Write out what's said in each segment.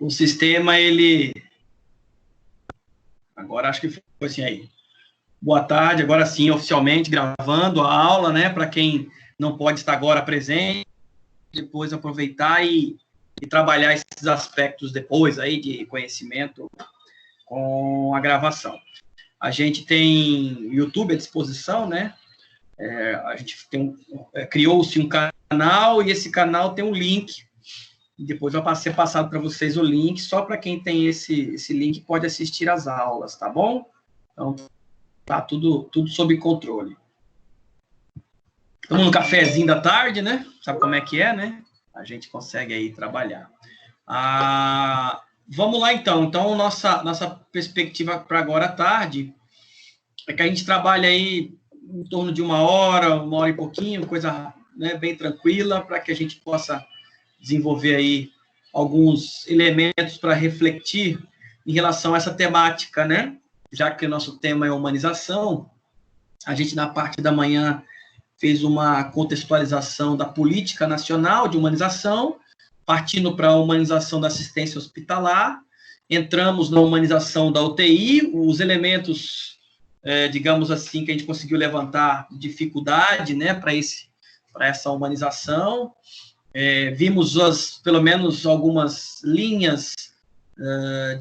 o sistema, ele... Agora acho que foi assim aí. Boa tarde, agora sim, oficialmente gravando a aula, né? Para quem não pode estar agora presente, depois aproveitar e trabalhar esses aspectos depois aí de conhecimento com a gravação. A gente tem YouTube à disposição, né? A gente criou-se um canal e esse canal tem um link. Depois vai ser passado para vocês o link, só para quem tem esse link pode assistir às aulas, tá bom? Então, tá tudo sob controle. Estamos no cafezinho da tarde, né? Sabe como é que é, né? A gente consegue aí trabalhar. Vamos lá, então. Então, nossa perspectiva para agora à tarde é que a gente trabalha aí em torno de uma hora e pouquinho, coisa, né, bem tranquila, para que a gente possa desenvolver aí alguns elementos para refletir em relação a essa temática, né? Já que o nosso tema é humanização, a gente, na parte da manhã, fez uma contextualização da política nacional de humanização, partindo para a humanização da assistência hospitalar, entramos na humanização da UTI, os elementos, digamos assim, que a gente conseguiu levantar dificuldade, né, para essa humanização, vimos pelo menos algumas linhas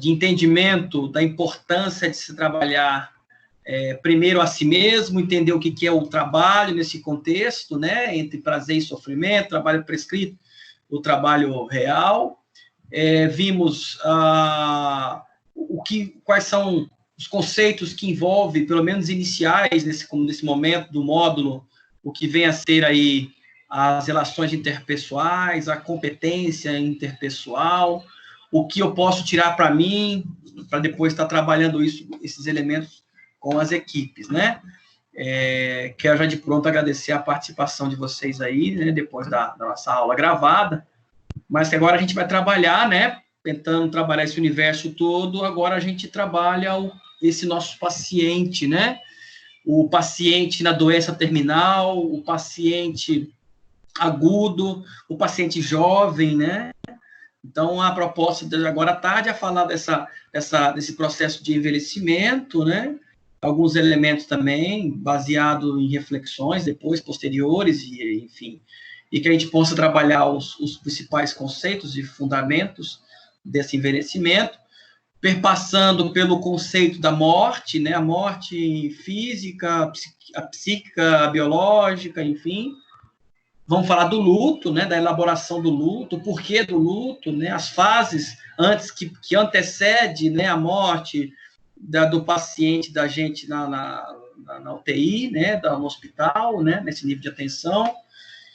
de entendimento da importância de se trabalhar primeiro a si mesmo, entender o que é o trabalho nesse contexto, né, entre prazer e sofrimento, trabalho prescrito, o trabalho real. Vimos quais são os conceitos que envolvem, pelo menos iniciais, nesse momento do módulo, o que vem a ser aí as relações interpessoais, a competência interpessoal, o que eu posso tirar para mim, para depois estar trabalhando esses elementos com as equipes, né? Quero já de pronto agradecer a participação de vocês aí, né, depois da nossa aula gravada, mas que agora a gente vai trabalhar, né, tentando trabalhar esse universo todo, agora a gente trabalha esse nosso paciente, né, o paciente na doença terminal, o paciente agudo, o paciente jovem, né? Então, a proposta de agora à tarde é falar desse processo de envelhecimento, né? Alguns elementos também, baseado em reflexões depois, posteriores, e, enfim, e que a gente possa trabalhar os principais conceitos e fundamentos desse envelhecimento, perpassando pelo conceito da morte, né? A morte física, a psíquica, a biológica, enfim. Vamos falar do luto, né, da elaboração do luto, o porquê do luto, né, as fases antes que antecede, né, a morte do paciente, da gente na UTI, né, no hospital, né, nesse nível de atenção.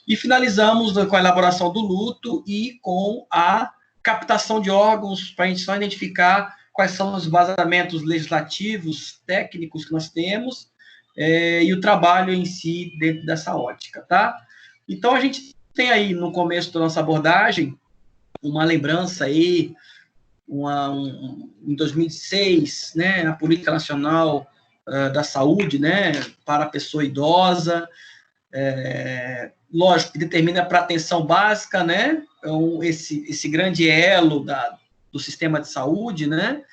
E finalizamos com a elaboração do luto e com a captação de órgãos para a gente só identificar quais são os vazamentos legislativos, técnicos que nós temos, e o trabalho em si dentro dessa ótica, tá? Então, a gente tem aí, no começo da nossa abordagem, uma lembrança aí, em 2006, né, a Política Nacional da Saúde, né, para a pessoa idosa, lógico, que determina para a atenção básica, né, então, esse grande elo do sistema de saúde, né,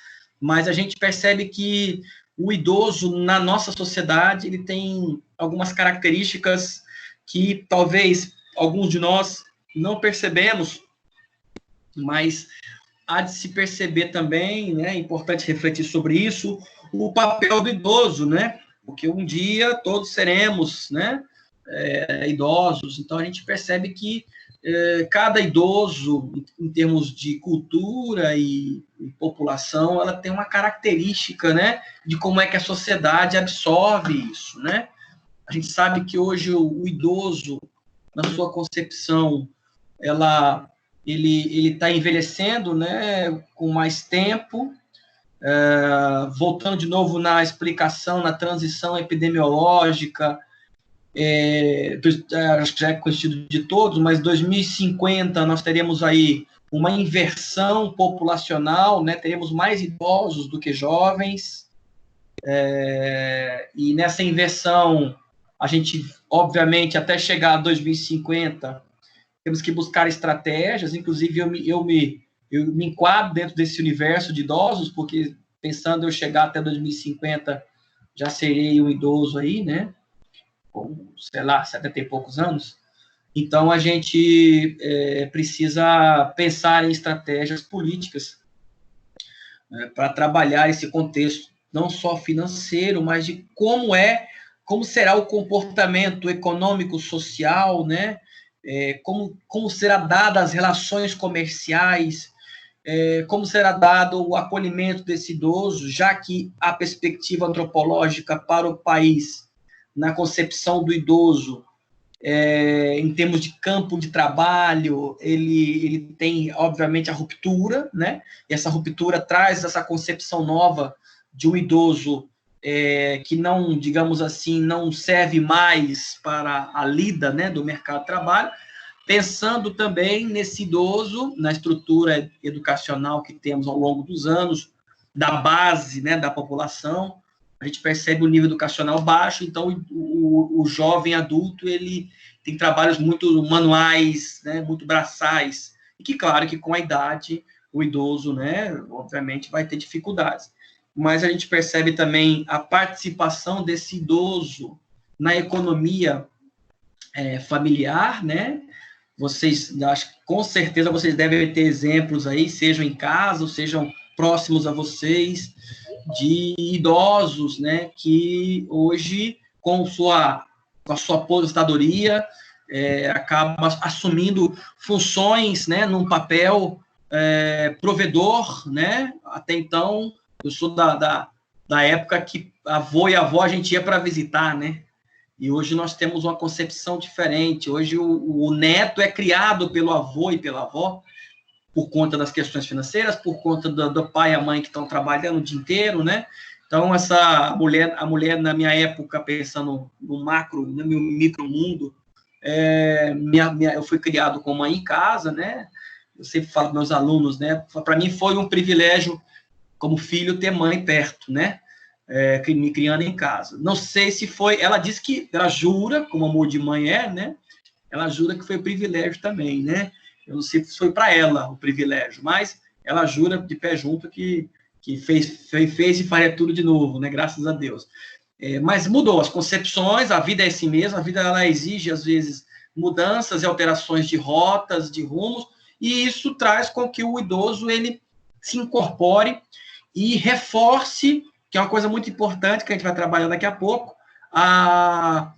mas a gente percebe que o idoso, na nossa sociedade, ele tem algumas características que talvez alguns de nós não percebemos, mas há de se perceber também, né, é importante refletir sobre isso, o papel do idoso, né, porque um dia todos seremos, né, idosos, então a gente percebe que cada idoso, em termos de cultura e população, ela tem uma característica, né, de como é que a sociedade absorve isso, né. A gente sabe que hoje o idoso, na sua concepção, ele está envelhecendo, né, com mais tempo, voltando de novo na explicação, na transição epidemiológica, acho que já é conhecido de todos, mas 2050 nós teremos aí uma inversão populacional, né, teremos mais idosos do que jovens, e nessa inversão a gente, obviamente, até chegar a 2050, temos que buscar estratégias, inclusive eu me eu me enquadro dentro desse universo de idosos, porque pensando eu chegar até 2050, já serei um idoso aí, né? Com, sei lá, 70 e poucos anos. Então, a gente precisa pensar em estratégias políticas, né, para trabalhar esse contexto, não só financeiro, mas de como será o comportamento econômico, social, né? Como será dada as relações comerciais, como será dado o acolhimento desse idoso, já que a perspectiva antropológica para o país, na concepção do idoso, em termos de campo de trabalho, ele tem, obviamente, a ruptura, né? E essa ruptura traz essa concepção nova de um idoso que não, digamos assim, não serve mais para a lida, né, do mercado de trabalho, pensando também nesse idoso, na estrutura educacional que temos ao longo dos anos, da base, né, da população. A gente percebe o nível educacional baixo, então o jovem adulto, ele tem trabalhos muito manuais, né, muito braçais, e que, claro, que com a idade, o idoso, né, obviamente, vai ter dificuldades. Mas a gente percebe também a participação desse idoso na economia familiar, né? Vocês, acho que com certeza vocês devem ter exemplos aí, sejam em casa, ou sejam próximos a vocês, de idosos, né, que hoje, com a sua aposentadoria, acaba assumindo funções, né, num papel provedor, né? Até então, eu sou da época que avô e avó a gente ia para visitar, né? E hoje nós temos uma concepção diferente. Hoje o neto é criado pelo avô e pela avó, por conta das questões financeiras, por conta do pai e a mãe que estão trabalhando o dia inteiro, né? Então, a mulher na minha época, pensando no macro, no meu micro mundo, eu fui criado com mãe em casa, né? Eu sempre falo para meus alunos, né? Para mim foi um privilégio, como filho, ter mãe perto, né? Me criando em casa. Não sei se foi... Ela disse que... Ela jura, como amor de mãe né? Ela jura que foi privilégio também, né? Eu não sei se foi para ela o privilégio, mas ela jura de pé junto que fez e faria tudo de novo, né? Graças a Deus. Mas mudou as concepções, a vida é assim mesmo, a vida ela exige, às vezes, mudanças e alterações de rotas, de rumos, e isso traz com que o idoso ele se incorpore e reforce, que é uma coisa muito importante que a gente vai trabalhar daqui a pouco, a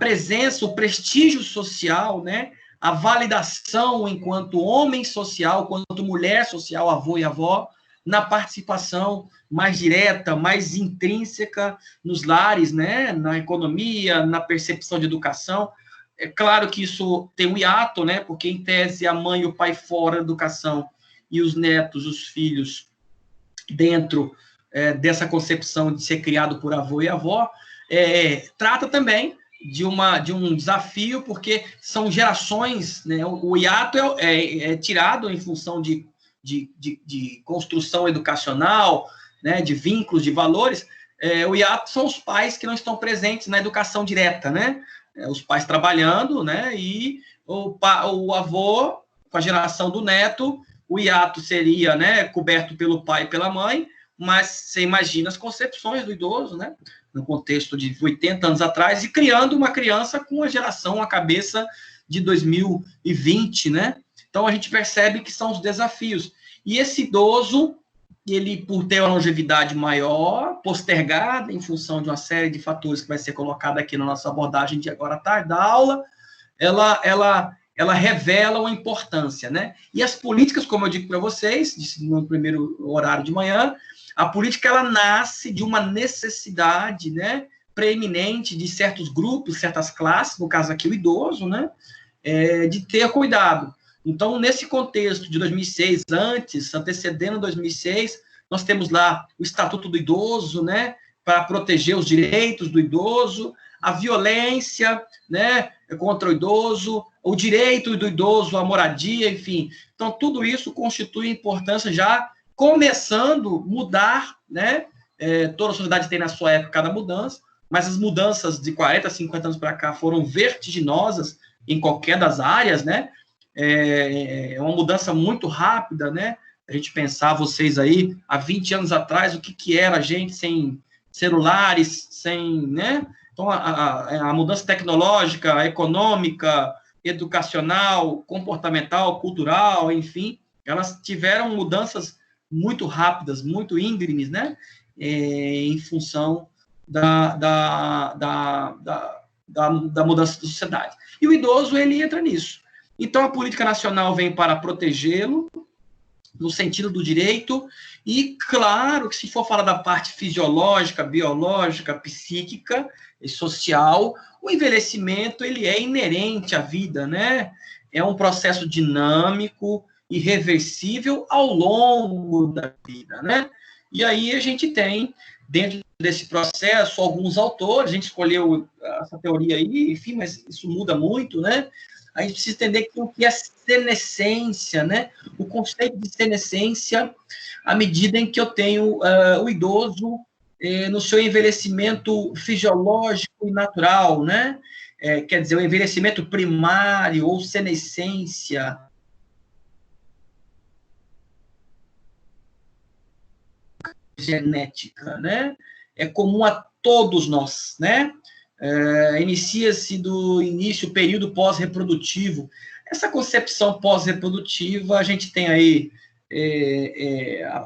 presença, o prestígio social, né? A validação enquanto homem social, enquanto mulher social, avô e avó, na participação mais direta, mais intrínseca nos lares, né? Na economia, na percepção de educação. É claro que isso tem um hiato, né? Porque, em tese, a mãe e o pai fora da educação e os netos, os filhos, dentro dessa concepção de ser criado por avô e avó, trata também de um desafio, porque são gerações, né? O hiato é tirado em função de construção educacional, né? De vínculos, de valores. O hiato são os pais que não estão presentes na educação direta, né? Os pais trabalhando, né? E o avô, com a geração do neto, o hiato seria, né, coberto pelo pai e pela mãe, mas você imagina as concepções do idoso, né, no contexto de 80 anos atrás, e criando uma criança com a geração, a cabeça de 2020, né? Então, a gente percebe que são os desafios. E esse idoso, ele, por ter uma longevidade maior, postergada, em função de uma série de fatores que vai ser colocada aqui na nossa abordagem de agora à tarde da aula, ela revela uma importância, né? E as políticas, como eu digo para vocês, no primeiro horário de manhã, a política ela nasce de uma necessidade, né, preeminente de certos grupos, certas classes, no caso aqui o idoso, né, de ter cuidado. Então, nesse contexto de 2006, antecedendo 2006, nós temos lá o Estatuto do Idoso, né, para proteger os direitos do idoso, a violência, né, contra o idoso, o direito do idoso à moradia, enfim. Então, tudo isso constitui importância já começando a mudar, né? Toda a sociedade tem na sua época cada mudança, mas as mudanças de 40, 50 anos para cá foram vertiginosas em qualquer das áreas, né? É uma mudança muito rápida, né? A gente pensar, vocês aí, há 20 anos atrás, o que era a gente sem celulares, sem, né? Então, a mudança tecnológica, econômica, educacional, comportamental, cultural, enfim, elas tiveram mudanças muito rápidas, muito íngremes, né? Em função da mudança da sociedade. E o idoso, ele entra nisso. Então, a política nacional vem para protegê-lo, no sentido do direito, e claro que se for falar da parte fisiológica, biológica, psíquica e social, o envelhecimento, ele é inerente à vida, né? É um processo dinâmico, irreversível ao longo da vida, né? E aí a gente tem, dentro desse processo, alguns autores, a gente escolheu essa teoria aí, enfim, mas isso muda muito, né? A gente precisa entender o que é senescência, né? O conceito de senescência, à medida em que eu tenho o idoso no seu envelhecimento fisiológico e natural, né? Quer dizer, o envelhecimento primário ou senescência. Genética, né? É comum a todos nós, né? Inicia-se do início, período pós-reprodutivo. Essa concepção pós-reprodutiva, a gente tem aí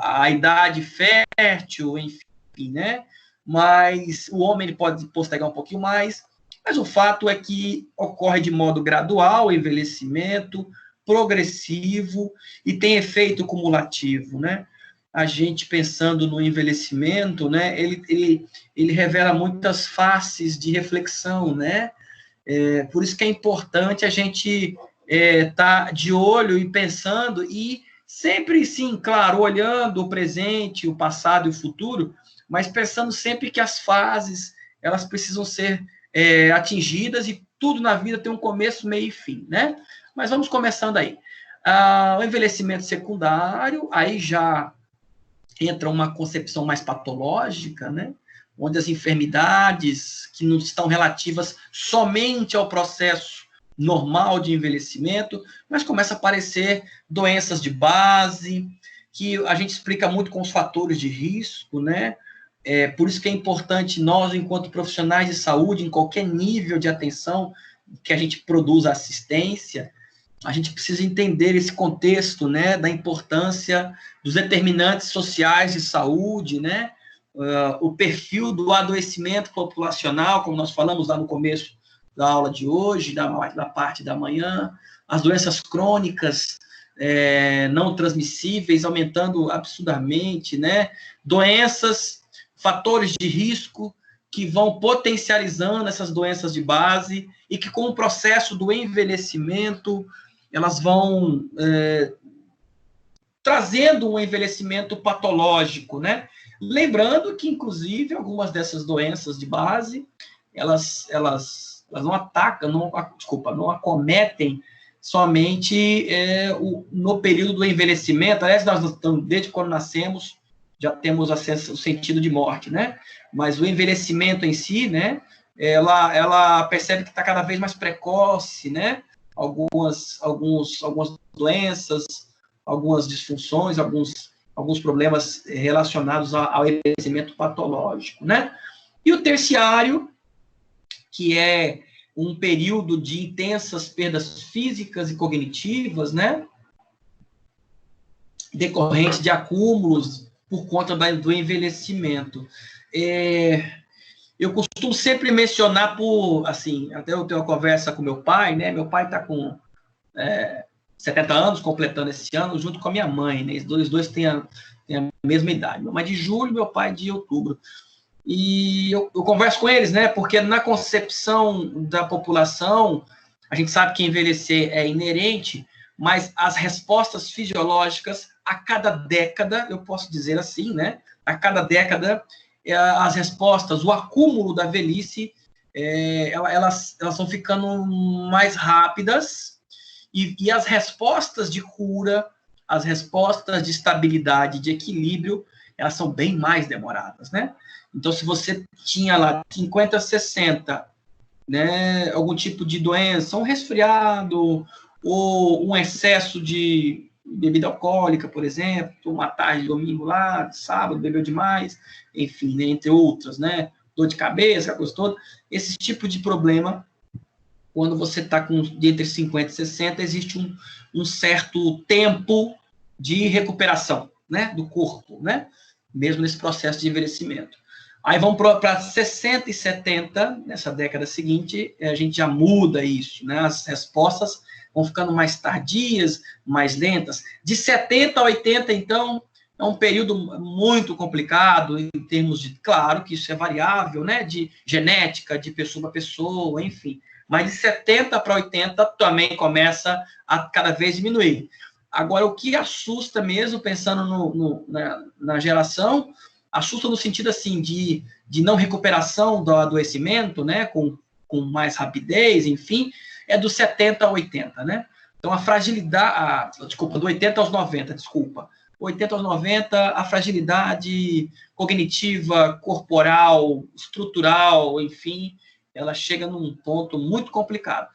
a idade fértil, enfim, né? Mas o homem ele pode postergar um pouquinho mais, mas o fato é que ocorre de modo gradual o envelhecimento, progressivo e tem efeito cumulativo, né? A gente pensando no envelhecimento, né, ele revela muitas faces de reflexão, né? Por isso que é importante a gente estar de olho e pensando, e sempre, sim, claro, olhando o presente, o passado e o futuro, mas pensando sempre que as fases, elas precisam ser atingidas, e tudo na vida tem um começo, meio e fim, né? Mas vamos começando aí. O envelhecimento secundário, aí já entra uma concepção mais patológica, né? Onde as enfermidades que não estão relativas somente ao processo normal de envelhecimento, mas começa a aparecer doenças de base, que a gente explica muito com os fatores de risco, né? Por isso que é importante nós, enquanto profissionais de saúde, em qualquer nível de atenção que a gente produza assistência, a gente precisa entender esse contexto, né, da importância dos determinantes sociais de saúde, né, o perfil do adoecimento populacional, como nós falamos lá no começo da aula de hoje, da parte da manhã, as doenças crônicas não transmissíveis aumentando absurdamente, né, doenças, fatores de risco que vão potencializando essas doenças de base e que, com o processo do envelhecimento, elas vão trazendo um envelhecimento patológico, né? Lembrando que, inclusive, algumas dessas doenças de base, elas não atacam, não acometem somente no período do envelhecimento. Aliás, nós, desde quando nascemos, já temos o sentido de morte, né? Mas o envelhecimento em si, né? Ela percebe que está cada vez mais precoce, né? Algumas doenças, algumas disfunções, alguns problemas relacionados ao envelhecimento patológico, né? E o terciário, que é um período de intensas perdas físicas e cognitivas, né? Decorrente de acúmulos por conta do envelhecimento. Eu costumo sempre mencionar assim, até eu tenho uma conversa com meu pai, né? Meu pai está com 70 anos, completando esse ano, junto com a minha mãe, né? Os dois têm a mesma idade. Minha mãe de julho, meu pai de outubro. E eu converso com eles, né? Porque na concepção da população, a gente sabe que envelhecer é inerente, mas as respostas fisiológicas, a cada década, eu posso dizer assim, né? A cada década, as respostas, o acúmulo da velhice, elas vão ficando mais rápidas, e as respostas de cura, as respostas de estabilidade, de equilíbrio, elas são bem mais demoradas, né? Então, se você tinha lá 50, 60, né, algum tipo de doença, um resfriado, ou um excesso de bebida alcoólica, por exemplo, uma tarde de domingo lá, sábado, bebeu demais, enfim, né, entre outras, né? Dor de cabeça, coisa toda. Esse tipo de problema, quando você está com entre 50 e 60, existe um certo tempo de recuperação, né, do corpo, né, mesmo nesse processo de envelhecimento. Aí vamos para 60 e 70, nessa década seguinte, a gente já muda isso, né, as respostas vão ficando mais tardias, mais lentas. De 70 a 80, então, é um período muito complicado em termos de, claro que isso é variável, né, de genética, de pessoa para pessoa, enfim, mas de 70 para 80 também começa a cada vez diminuir. Agora, o que assusta mesmo, pensando na geração, assusta no sentido assim de não recuperação do adoecimento, né, com mais rapidez, enfim, é dos 70 a 80, né? Então, a fragilidade, do 80 aos 90, desculpa. 80 aos 90, a fragilidade cognitiva, corporal, estrutural, enfim, ela chega num ponto muito complicado.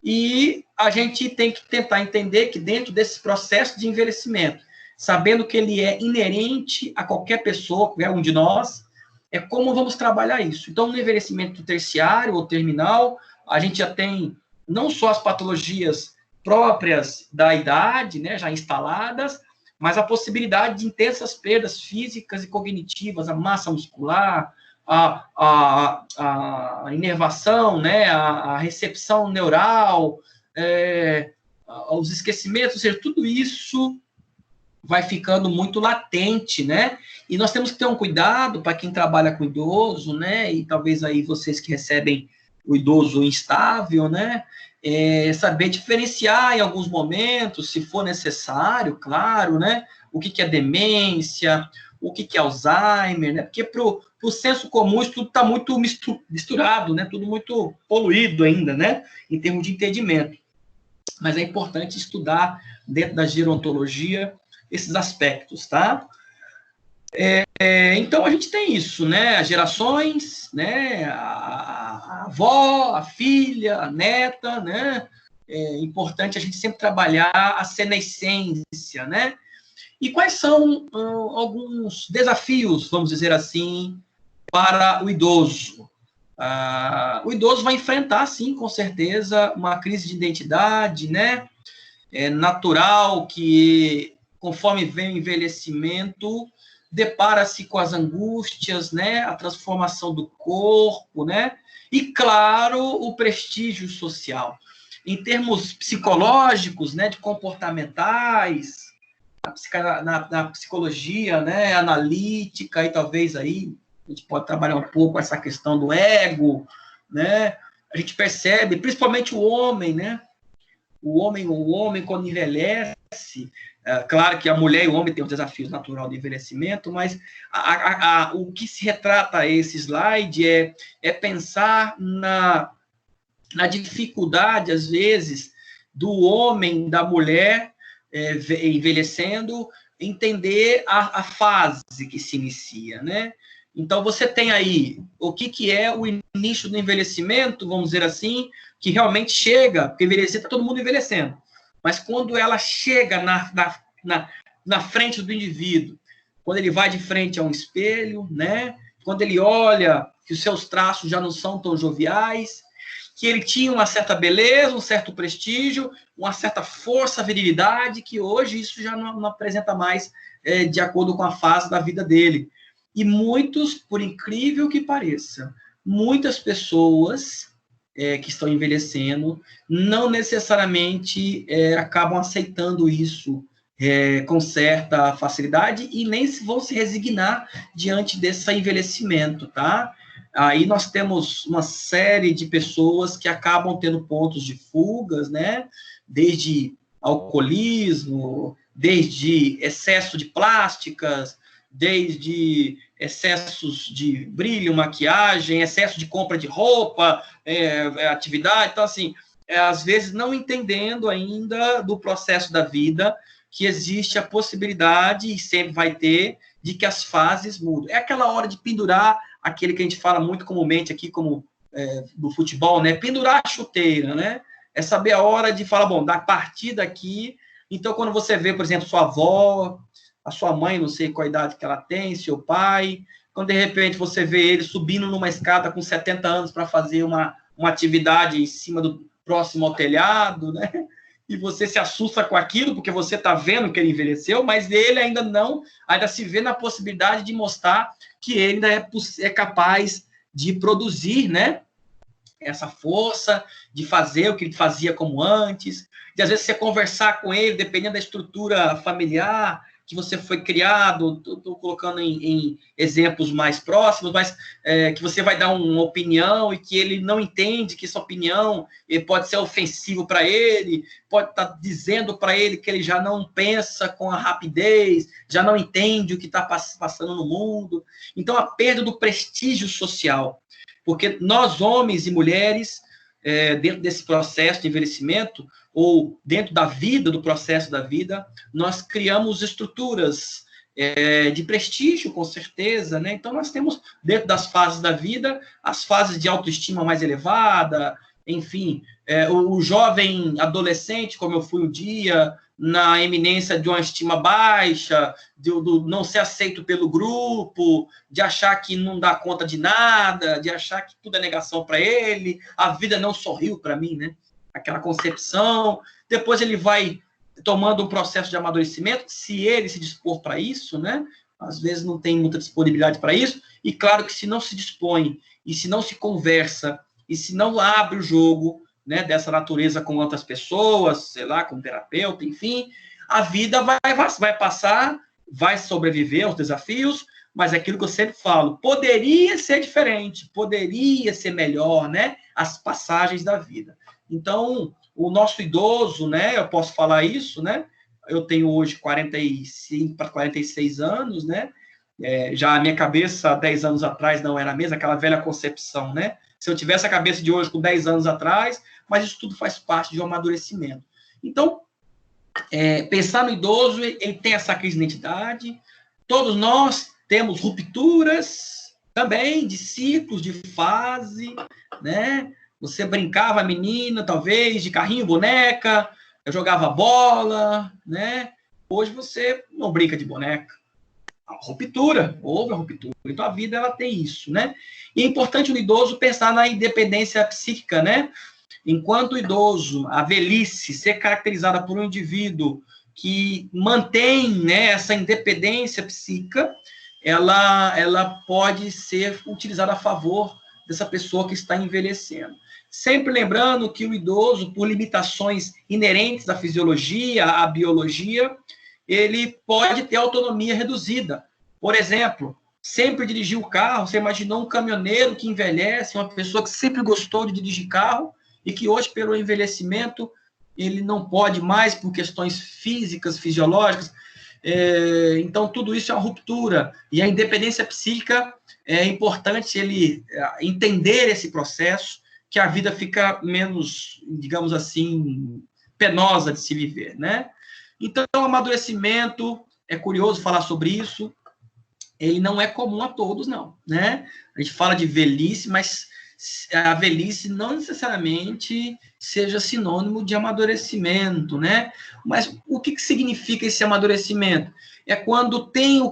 E a gente tem que tentar entender que dentro desse processo de envelhecimento, sabendo que ele é inerente a qualquer pessoa, qualquer um de nós, é como vamos trabalhar isso. Então, no envelhecimento terciário ou terminal, a gente já tem não só as patologias próprias da idade, né, já instaladas, mas a possibilidade de intensas perdas físicas e cognitivas, a massa muscular, a inervação, né, a recepção neural, os esquecimentos, ou seja, tudo isso vai ficando muito latente, né? E nós temos que ter um cuidado para quem trabalha com idoso, né? E talvez aí vocês que recebem o idoso instável, né? Saber diferenciar em alguns momentos, se for necessário, claro, né? O que é demência, o que é Alzheimer, né? Porque para o senso comum isso tudo está muito misturado, né? Tudo muito poluído ainda, né? Em termos de entendimento. Mas é importante estudar dentro da gerontologia esses aspectos, tá? Então, a gente tem isso, né? As gerações, né? A avó, a filha, a neta, né? É importante a gente sempre trabalhar a senescência, né? E quais são alguns desafios, vamos dizer assim, para o idoso? O idoso vai enfrentar, sim, com certeza, uma crise de identidade, né? É natural que, conforme vem o envelhecimento, depara-se com as angústias, né, a transformação do corpo, né, e, claro, o prestígio social. Em termos psicológicos, né, de comportamentais, na psicologia, né, analítica, e talvez aí a gente pode trabalhar um pouco essa questão do ego, né, a gente percebe, principalmente o homem, né, o homem quando envelhece, claro que a mulher e o homem têm os desafios naturais do envelhecimento, mas o que se retrata esse slide é pensar na dificuldade, às vezes, do homem, da mulher envelhecendo, entender a fase que se inicia, né? Então, você tem aí o que é o início do envelhecimento, vamos dizer assim, que realmente chega, porque envelhecer está todo mundo envelhecendo, mas quando ela chega na frente do indivíduo, quando ele vai de frente a um espelho, né? Quando ele olha que os seus traços já não são tão joviais, que ele tinha uma certa beleza, um certo prestígio, uma certa força, virilidade, que hoje isso já não apresenta mais de acordo com a fase da vida dele. E muitos, por incrível que pareça, muitas pessoas que estão envelhecendo não necessariamente acabam aceitando isso com certa facilidade e nem vão se resignar diante desse envelhecimento, tá? Aí nós temos uma série de pessoas que acabam tendo pontos de fugas, né? Desde alcoolismo, desde excesso de plásticas, desde excessos de brilho, maquiagem, excesso de compra de roupa, atividade. Então, assim, às vezes não entendendo ainda do processo da vida, que existe a possibilidade, e sempre vai ter, de que as fases mudam. É aquela hora de pendurar aquele que a gente fala muito comumente aqui, como do futebol, né? Pendurar a chuteira, né? É saber a hora de falar, bom, da partir daqui Então, quando você vê, por exemplo, sua avó, a sua mãe, não sei qual a idade que ela tem, seu pai, quando de repente você vê ele subindo numa escada com 70 anos para fazer uma atividade em cima do próximo ao telhado, né? E você se assusta com aquilo, porque você está vendo que ele envelheceu, mas ele ainda se vê na possibilidade de mostrar que ele ainda é capaz de produzir, né? Essa força, de fazer o que ele fazia como antes, de às vezes você conversar com ele, dependendo da estrutura familiar que você foi criado, estou colocando em exemplos mais próximos, mas que você vai dar uma opinião e que ele não entende que essa opinião pode ser ofensivo para ele, pode estar dizendo para ele que ele já não pensa com a rapidez, já não entende o que está passando no mundo. Então, a perda do prestígio social, porque nós, homens e mulheres, dentro desse processo de envelhecimento, ou dentro da vida, do processo da vida, nós criamos estruturas de prestígio, com certeza, né? Então, nós temos, dentro das fases da vida, as fases de autoestima mais elevada, enfim, o jovem adolescente, como eu fui um dia, na eminência de uma estima baixa, do não ser aceito pelo grupo, de achar que não dá conta de nada, de achar que tudo é negação para ele, a vida não sorriu para mim, né? Aquela concepção. Depois ele vai tomando um processo de amadurecimento, se ele se dispor para isso, né? Às vezes não tem muita disponibilidade para isso, e claro que se não se dispõe, e se não se conversa, e se não abre o jogo, né, dessa natureza com outras pessoas, sei lá, com um terapeuta, enfim, a vida vai passar, vai sobreviver aos desafios, mas é aquilo que eu sempre falo, poderia ser diferente, poderia ser melhor, né, as passagens da vida. Então, o nosso idoso, né, eu posso falar isso, né, eu tenho hoje 45 para 46 anos, né, já a minha cabeça, há 10 anos atrás, não era a mesma, aquela velha concepção, né, se eu tivesse a cabeça de hoje com 10 anos atrás, mas isso tudo faz parte de um amadurecimento. Então, pensar no idoso, ele tem essa crise de identidade, todos nós temos rupturas também de ciclos, de fase, né? Você brincava, menina, talvez, de carrinho, boneca, eu jogava bola, né? Hoje você não brinca de boneca. Houve a ruptura. Então, a vida, ela tem isso, né? E é importante o idoso pensar na independência psíquica, né? Enquanto o idoso, a velhice, ser caracterizada por um indivíduo que mantém, né, essa independência psíquica, ela pode ser utilizada a favor dessa pessoa que está envelhecendo. Sempre lembrando que o idoso, por limitações inerentes à fisiologia, à biologia, ele pode ter autonomia reduzida. Por exemplo, sempre dirigiu o carro, você imaginou um caminhoneiro que envelhece, uma pessoa que sempre gostou de dirigir carro, e que hoje, pelo envelhecimento, ele não pode mais por questões físicas, fisiológicas. Então, tudo isso é uma ruptura. E a independência psíquica, é importante ele entender esse processo, que a vida fica menos, digamos assim, penosa de se viver, né? Então, o amadurecimento, é curioso falar sobre isso, ele não é comum a todos, não, né? A gente fala de velhice, mas a velhice não necessariamente seja sinônimo de amadurecimento, né? Mas o que significa esse amadurecimento? É quando tem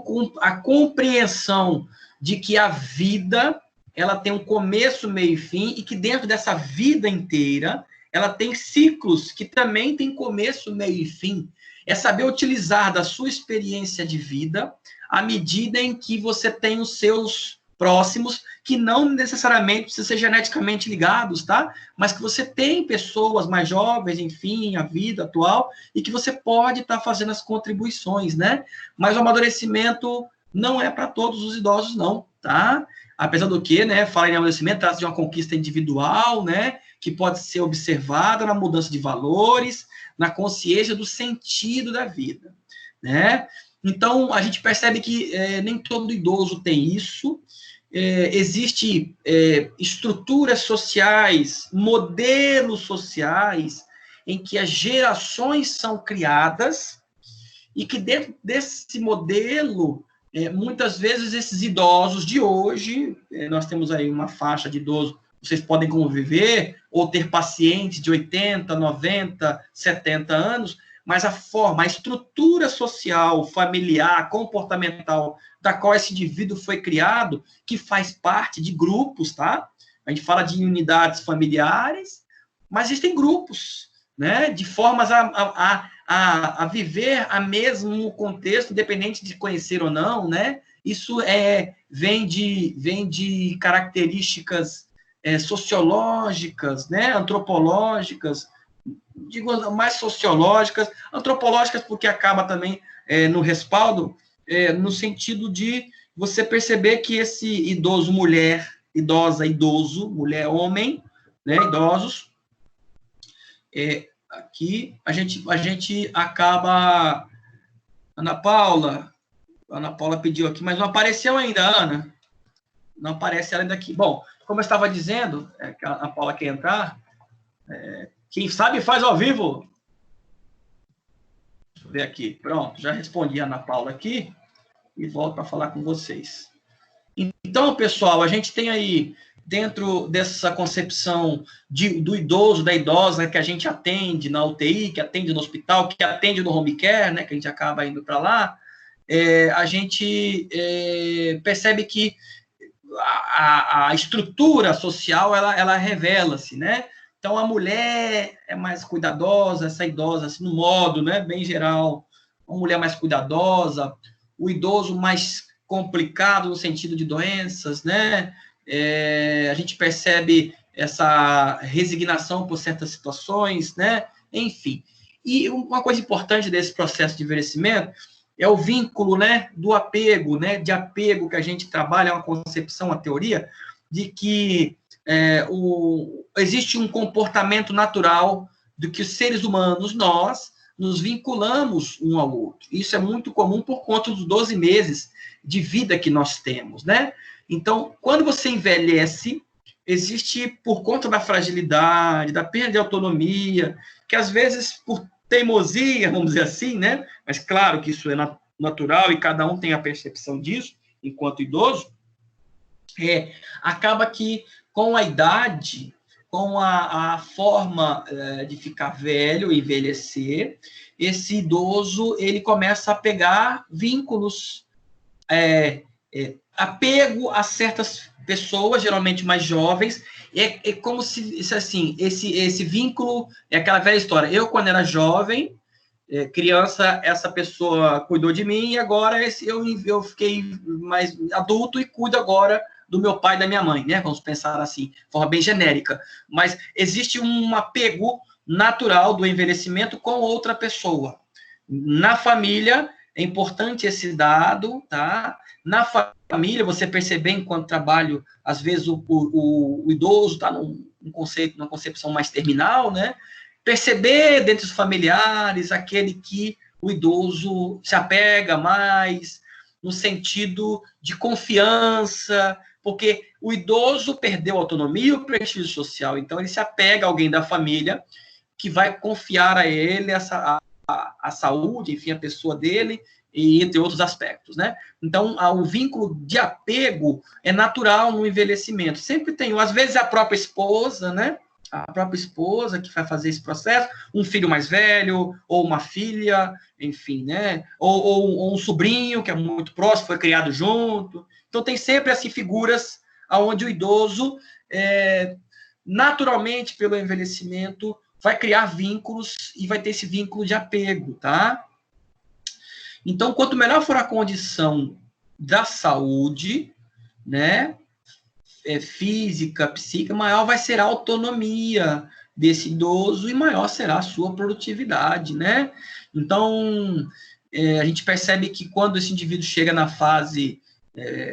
a compreensão de que a vida, ela tem um começo, meio e fim, e que dentro dessa vida inteira, ela tem ciclos que também tem começo, meio e fim. É saber utilizar da sua experiência de vida à medida em que você tem os seus próximos, que não necessariamente precisam ser geneticamente ligados, tá? Mas que você tem pessoas mais jovens, enfim, a vida atual, e que você pode estar fazendo as contribuições, né? Mas o amadurecimento não é para todos os idosos, não, tá? Apesar do que, né, falar em amadurecimento, trata de uma conquista individual, né, que pode ser observada na mudança de valores, na consciência do sentido da vida, né? Então, a gente percebe que nem todo idoso tem isso. Existe estruturas sociais, modelos sociais, em que as gerações são criadas e que dentro desse modelo, muitas vezes esses idosos de hoje, nós temos aí uma faixa de idosos, vocês podem conviver ou ter pacientes de 80, 90, 70 anos, mas a forma, a estrutura social, familiar, comportamental, da qual esse indivíduo foi criado, que faz parte de grupos, tá? A gente fala de unidades familiares, mas existem grupos, né? De formas a viver a mesmo contexto, independente de conhecer ou não, né? Isso vem de características sociológicas, né? Antropológicas, digo mais sociológicas, antropológicas porque acaba também no respaldo, no sentido de você perceber que esse idoso, mulher, idosa, idoso, mulher, homem, né, idosos, aqui a gente acaba... Ana Paula pediu aqui, mas não apareceu ainda, Ana. Não aparece ela ainda aqui. Bom, como eu estava dizendo, que a Ana Paula quer entrar, quem sabe faz ao vivo. Deixa eu ver aqui. Pronto, já respondi a Ana Paula aqui e volto para falar com vocês. Então, pessoal, a gente tem aí, dentro dessa concepção do idoso, da idosa, que a gente atende na UTI, que atende no hospital, que atende no home care, né, que a gente acaba indo para lá, a gente percebe que a estrutura social, ela revela-se, né? Então, a mulher é mais cuidadosa, essa idosa, assim, no modo, né, bem geral, uma mulher mais cuidadosa, o idoso mais complicado no sentido de doenças, né? A gente percebe essa resignação por certas situações, né? Enfim. E uma coisa importante desse processo de envelhecimento é o vínculo, né, do apego, né, de apego que a gente trabalha, é uma concepção, uma teoria, de que existe um comportamento natural do que os seres humanos, nós, nos vinculamos um ao outro. Isso é muito comum por conta dos 12 meses de vida que nós temos, né? Então, quando você envelhece, existe, por conta da fragilidade, da perda de autonomia, que às vezes, por teimosia, vamos dizer assim, né? Mas claro que isso é natural e cada um tem a percepção disso, enquanto idoso, acaba que, com a idade, com a forma de ficar velho, envelhecer, esse idoso, ele começa a pegar vínculos, apego a certas pessoas, geralmente mais jovens, é como se, assim, esse vínculo, é aquela velha história, eu, quando era jovem, criança, essa pessoa cuidou de mim, e agora eu fiquei mais adulto e cuido agora do meu pai e da minha mãe, né? Vamos pensar assim, de forma bem genérica. Mas existe um apego natural do envelhecimento com outra pessoa. Na família, é importante esse dado, tá? Na família, você perceber, enquanto trabalho, às vezes o idoso está numa concepção mais terminal, né? Perceber dentro dos familiares aquele que o idoso se apega mais, no sentido de confiança, porque o idoso perdeu a autonomia e o prestígio social, então ele se apega a alguém da família que vai confiar a ele a saúde, enfim, a pessoa dele, e entre outros aspectos, né? Então, o vínculo de apego é natural no envelhecimento. Sempre tem, às vezes, a própria esposa, né? A própria esposa que vai fazer esse processo, um filho mais velho, ou uma filha, enfim, né? Ou um sobrinho que é muito próximo, foi criado junto. Então, tem sempre, assim, figuras onde o idoso, naturalmente, pelo envelhecimento, vai criar vínculos e vai ter esse vínculo de apego, tá? Então, quanto melhor for a condição da saúde, né, física, psíquica, maior vai ser a autonomia desse idoso e maior será a sua produtividade, né? Então, a gente percebe que quando esse indivíduo chega na fase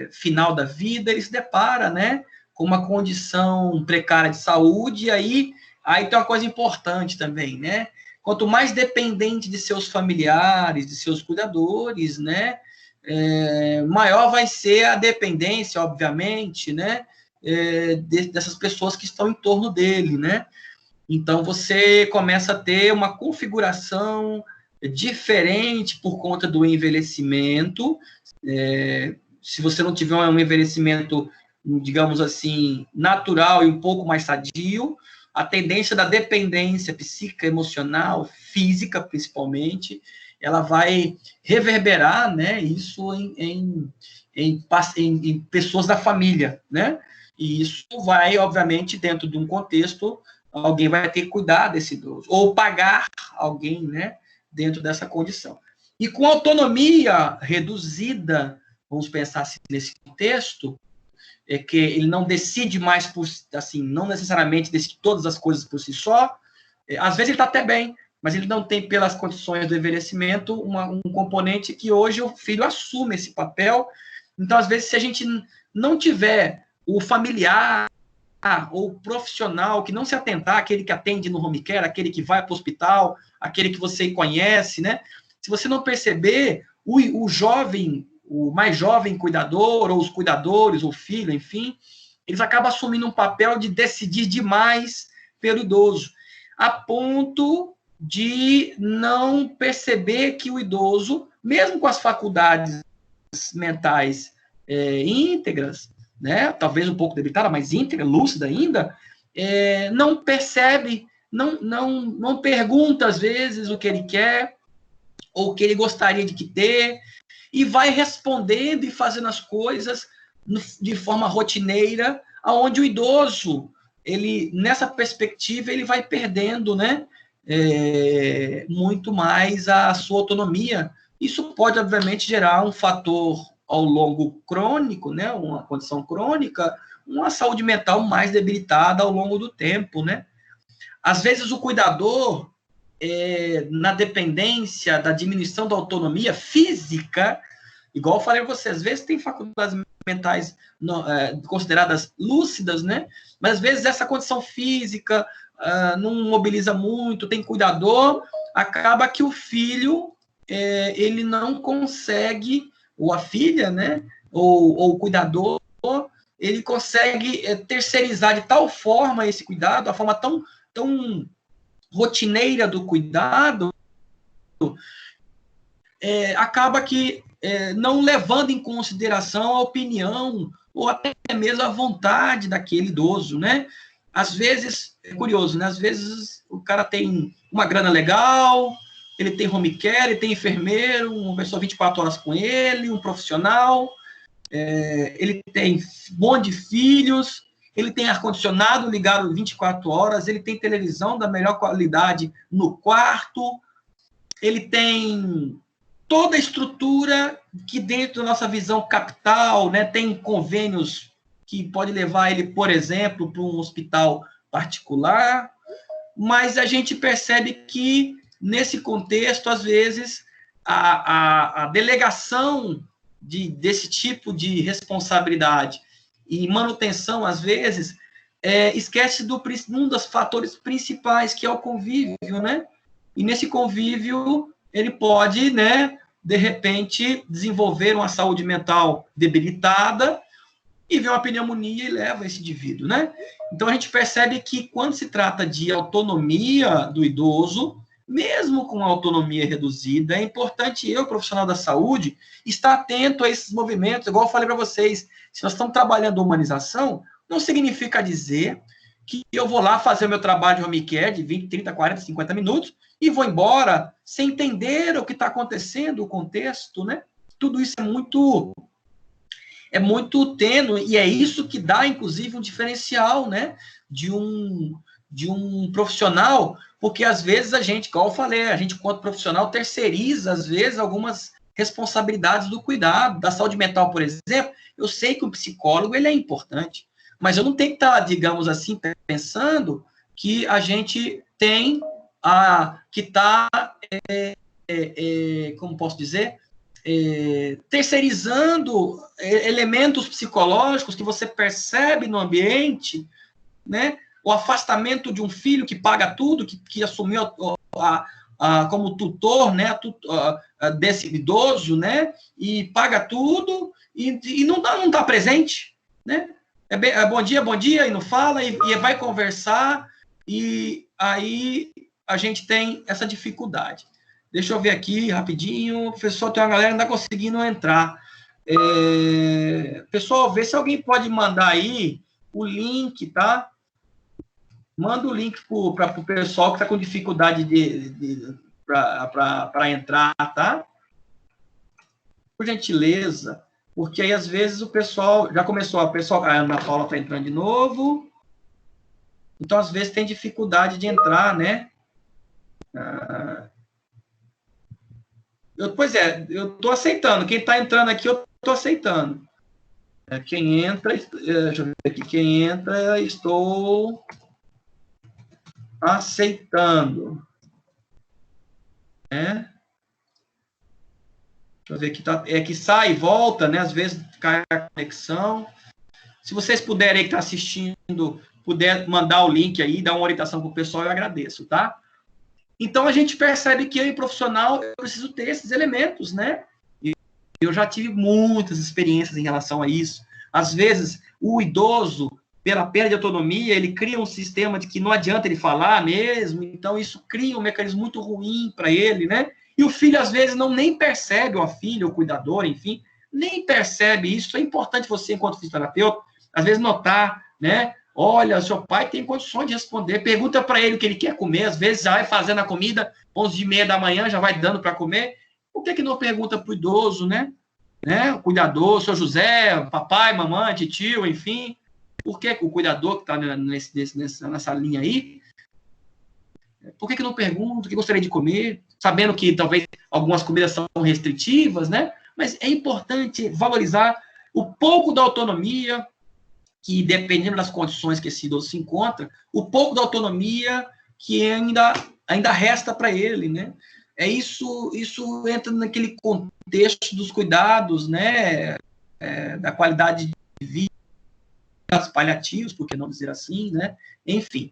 final da vida, ele se depara, né, com uma condição precária de saúde, e aí tem uma coisa importante também, né? Quanto mais dependente de seus familiares, de seus cuidadores, né, maior vai ser a dependência, obviamente, né, dessas pessoas que estão em torno dele, né? Então, você começa a ter uma configuração diferente por conta do envelhecimento. Se você não tiver um envelhecimento, digamos assim, natural e um pouco mais sadio, a tendência da dependência psíquica, emocional, física, principalmente, ela vai reverberar, né, isso em pessoas da família, né? E isso vai, obviamente, dentro de um contexto, alguém vai ter que cuidar desse idoso, ou pagar alguém, né, dentro dessa condição. E com autonomia reduzida, vamos pensar assim, nesse contexto, é que ele não decide mais por, assim, não necessariamente decide todas as coisas por si só. Às vezes ele está até bem, mas ele não tem, pelas condições do envelhecimento, um componente que hoje o filho assume esse papel. Então, às vezes, se a gente não tiver o familiar ou o profissional que não se atentar, aquele que atende no home care, aquele que vai para o hospital, aquele que você conhece, né? Se você não perceber, o jovem, o mais jovem cuidador, ou os cuidadores, ou filho, enfim, eles acabam assumindo um papel de decidir demais pelo idoso, a ponto de não perceber que o idoso, mesmo com as faculdades mentais íntegras, né, talvez um pouco debilitada, mas íntegra, lúcida ainda, não percebe, não pergunta às vezes o que ele quer, ou o que ele gostaria de ter, e vai respondendo e fazendo as coisas de forma rotineira, aonde o idoso, ele, nessa perspectiva, ele vai perdendo, né, muito mais a sua autonomia. Isso pode, obviamente, gerar um fator ao longo crônico, né, uma condição crônica, uma saúde mental mais debilitada ao longo do tempo, né. Às vezes o cuidador, na dependência da diminuição da autonomia física, igual eu falei para você, às vezes tem faculdades mentais consideradas lúcidas, né? Mas às vezes essa condição física não mobiliza muito, tem cuidador, acaba que o filho ele não consegue, ou a filha, né? Ou o cuidador, ele consegue terceirizar de tal forma esse cuidado, a forma tão rotineira do cuidado, acaba que não levando em consideração a opinião ou até mesmo a vontade daquele idoso, né? Às vezes, é curioso, né? Às vezes o cara tem uma grana legal, ele tem home care, ele tem enfermeiro, uma pessoa 24 horas com ele, um profissional, ele tem um monte de filhos, ele tem ar-condicionado ligado 24 horas, ele tem televisão da melhor qualidade no quarto, ele tem toda a estrutura que dentro da nossa visão capital, né, tem convênios que pode levar ele, por exemplo, para um hospital particular, mas a gente percebe que, nesse contexto, às vezes, a delegação desse tipo de responsabilidade e manutenção, às vezes, esquece um dos fatores principais, que é o convívio, né? E nesse convívio, ele pode, né, de repente, desenvolver uma saúde mental debilitada e ver uma pneumonia e leva esse indivíduo, né? Então, a gente percebe que, quando se trata de autonomia do idoso, mesmo com autonomia reduzida, é importante eu, profissional da saúde, estar atento a esses movimentos. Igual eu falei para vocês, se nós estamos trabalhando a humanização, não significa dizer que eu vou lá fazer o meu trabalho de home care de 20, 30, 40, 50 minutos e vou embora sem entender o que está acontecendo, o contexto, né? Tudo isso é muito tênue, e é isso que dá, inclusive, um diferencial, né, de um profissional, porque, às vezes, a gente, como eu falei, a gente, enquanto profissional, terceiriza, às vezes, algumas responsabilidades do cuidado, da saúde mental, por exemplo. Eu sei que o psicólogo, ele é importante, mas eu não tenho que estar, digamos assim, pensando que a gente tem que estar, como posso dizer, terceirizando elementos psicológicos que você percebe no ambiente, né? O afastamento de um filho que paga tudo, que assumiu como tutor, né, desse idoso, né, e paga tudo, e não tá presente, né? Bom dia, e não fala, e vai conversar, e aí a gente tem essa dificuldade. Deixa eu ver aqui rapidinho. Pessoal, tem uma galera que não está conseguindo entrar. Pessoal, vê se alguém pode mandar aí o link, tá? Manda o link para o pessoal que está com dificuldade para entrar, tá? Por gentileza, porque aí às vezes o pessoal já começou, a Ana Paula está entrando de novo, então às vezes tem dificuldade de entrar, né? Pois é, eu estou aceitando. Quem está entrando aqui, eu estou aceitando. Quem entra, deixa eu ver aqui, quem entra, estou aceitando. Né? Deixa eu ver aqui, é que sai e volta, né? Às vezes cai a conexão. Se vocês puderem, que está assistindo, puder mandar o link aí, dar uma orientação para o pessoal, eu agradeço, tá? Então, a gente percebe que eu, profissional, eu preciso ter esses elementos, né? E eu já tive muitas experiências em relação a isso. Às vezes, o idoso, pela perda de autonomia, ele cria um sistema de que não adianta ele falar mesmo, então isso cria um mecanismo muito ruim para ele, né? E o filho, às vezes, não nem percebe, ou a filha, ou o cuidador, enfim, nem percebe isso. É importante você, enquanto fisioterapeuta, às vezes notar, né? Olha, seu pai tem condições de responder. Pergunta para ele o que ele quer comer. Às vezes já vai fazendo a comida, 11h30 da manhã, já vai dando para comer. Por que não pergunta para o idoso, né? O cuidador, seu José, papai, mamãe, tio, enfim. Por que o cuidador que está nessa linha aí, por que não pergunta o que gostaria de comer? Sabendo que talvez algumas comidas são restritivas, né? Mas é importante valorizar o pouco da autonomia, que dependendo das condições que esse idoso se encontra, o pouco da autonomia que ainda resta para ele, né? Isso entra naquele contexto dos cuidados, né? Da qualidade de vida, dos paliativos, por que não dizer assim, né? Enfim.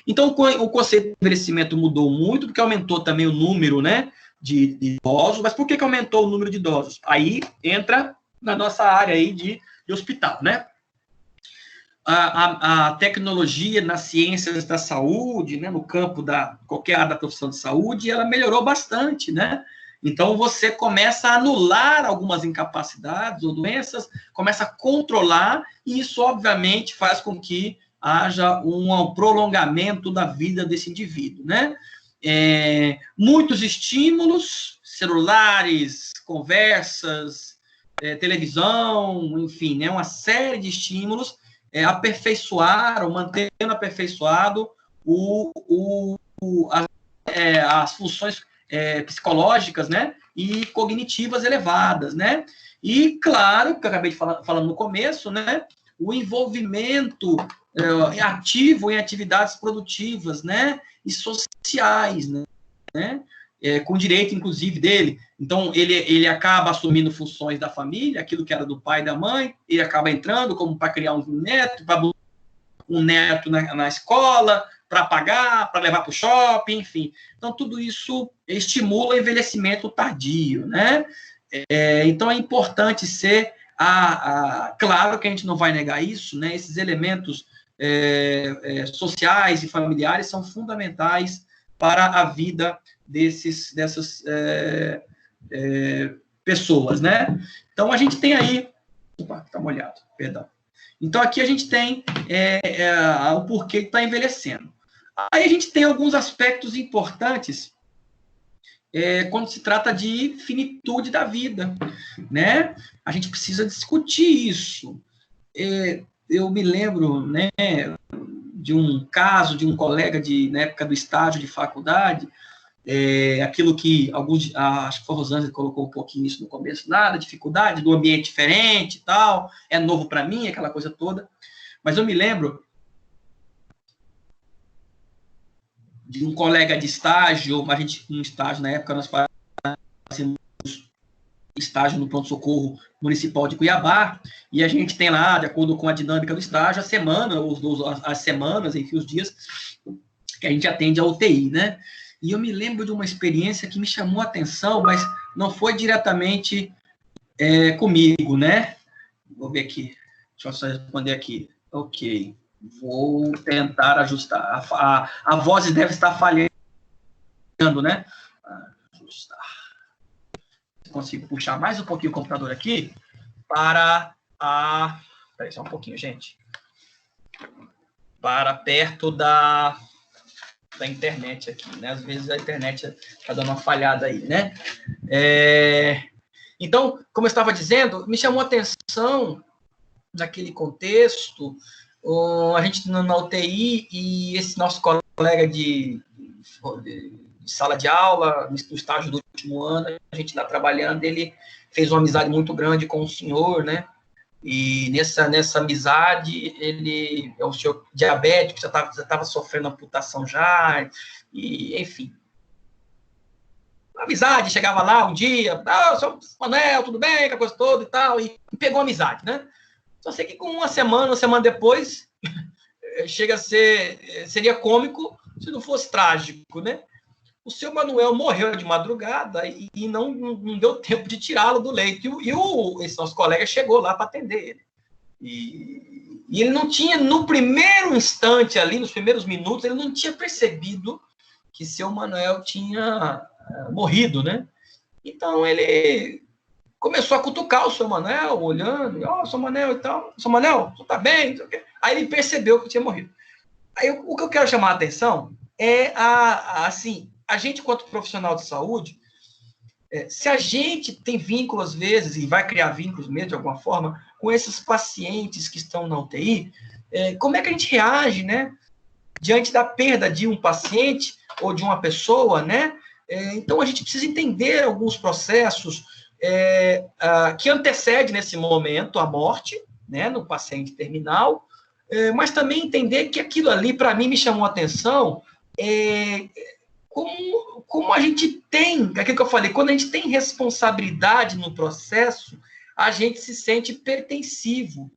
Então, o conceito de envelhecimento mudou muito, porque aumentou também o número, né, de idosos. Mas por que aumentou o número de idosos? Aí entra na nossa área aí de hospital, né? A tecnologia nas ciências da saúde, né, no campo da qualquer área da profissão de saúde, ela melhorou bastante, né? Então, você começa a anular algumas incapacidades ou doenças, começa a controlar, e isso, obviamente, faz com que haja um prolongamento da vida desse indivíduo, né? Muitos estímulos, celulares, conversas, televisão, enfim, né, uma série de estímulos aperfeiçoaram, mantendo aperfeiçoado as funções psicológicas, né, e cognitivas elevadas, né? E, claro, que eu acabei de falando no começo, né, o envolvimento ativo em atividades produtivas, né, e sociais, né? Com direito, inclusive, dele. Então, ele acaba assumindo funções da família, aquilo que era do pai e da mãe, ele acaba entrando como para criar um neto, para um neto na escola, para pagar, para levar para o shopping, enfim. Então, tudo isso estimula o envelhecimento tardio, né? Então, é importante ser, claro que a gente não vai negar isso, né? Esses elementos sociais e familiares são fundamentais para a vida dessas pessoas, né? Então, a gente tem aí... Opa, está molhado, perdão. Então, aqui a gente tem o porquê que está envelhecendo. Aí a gente tem alguns aspectos importantes quando se trata de finitude da vida, né? A gente precisa discutir isso. Eu me lembro, né, de um caso de um colega na época do estágio de faculdade, aquilo que acho que foi a Rosângela colocou um pouquinho isso no começo, nada, dificuldade do ambiente diferente e tal, é novo para mim, aquela coisa toda. Mas eu me lembro de um colega de estágio, um estágio na época, nós fazíamos estágio no pronto-socorro municipal de Cuiabá, e a gente tem lá, de acordo com a dinâmica do estágio, a semana, as semanas, enfim, os dias que a gente atende a UTI, né? E eu me lembro de uma experiência que me chamou a atenção, mas não foi diretamente comigo, né? Vou ver aqui. Deixa eu só responder aqui. Ok. Vou tentar ajustar. A voz deve estar falhando, né? Ajustar. Consigo puxar mais um pouquinho o computador aqui para a... Espera aí só um pouquinho, gente. para perto da internet aqui, né? Às vezes a internet está dando uma falhada aí, né? Então, como eu estava dizendo, me chamou a atenção naquele contexto, a gente na UTI e esse nosso colega de sala de aula, no estágio do último ano, a gente lá trabalhando, ele fez uma amizade muito grande com o senhor, né? E nessa amizade, ele é um senhor diabético, já estava sofrendo amputação já, e enfim. Amizade, chegava lá um dia, sou Manuel, tudo bem, aquela coisa toda e tal, e pegou amizade, né? Só sei que com uma semana depois, seria cômico se não fosse trágico, né? O seu Manuel morreu de madrugada e não deu tempo de tirá-lo do leito. Esse nosso colega chegou lá para atender ele. E ele não tinha, no primeiro instante ali, nos primeiros minutos, ele não tinha percebido que seu Manuel tinha morrido, né? Então, ele começou a cutucar o seu Manuel, olhando, seu Manuel e tal. Seu Manuel, tu tá bem? Aí ele percebeu que tinha morrido. Aí, o que eu quero chamar a atenção é, assim, a gente, quanto profissional de saúde, se a gente tem vínculo, às vezes, e vai criar vínculos mesmo, de alguma forma, com esses pacientes que estão na UTI, como é que a gente reage, né? Diante da perda de um paciente ou de uma pessoa, né? Então, a gente precisa entender alguns processos que antecedem, nesse momento, a morte, né? No paciente terminal, mas também entender que aquilo ali, para mim, me chamou a atenção, como a gente tem, aquilo que eu falei, quando a gente tem responsabilidade no processo, a gente se sente pertensivo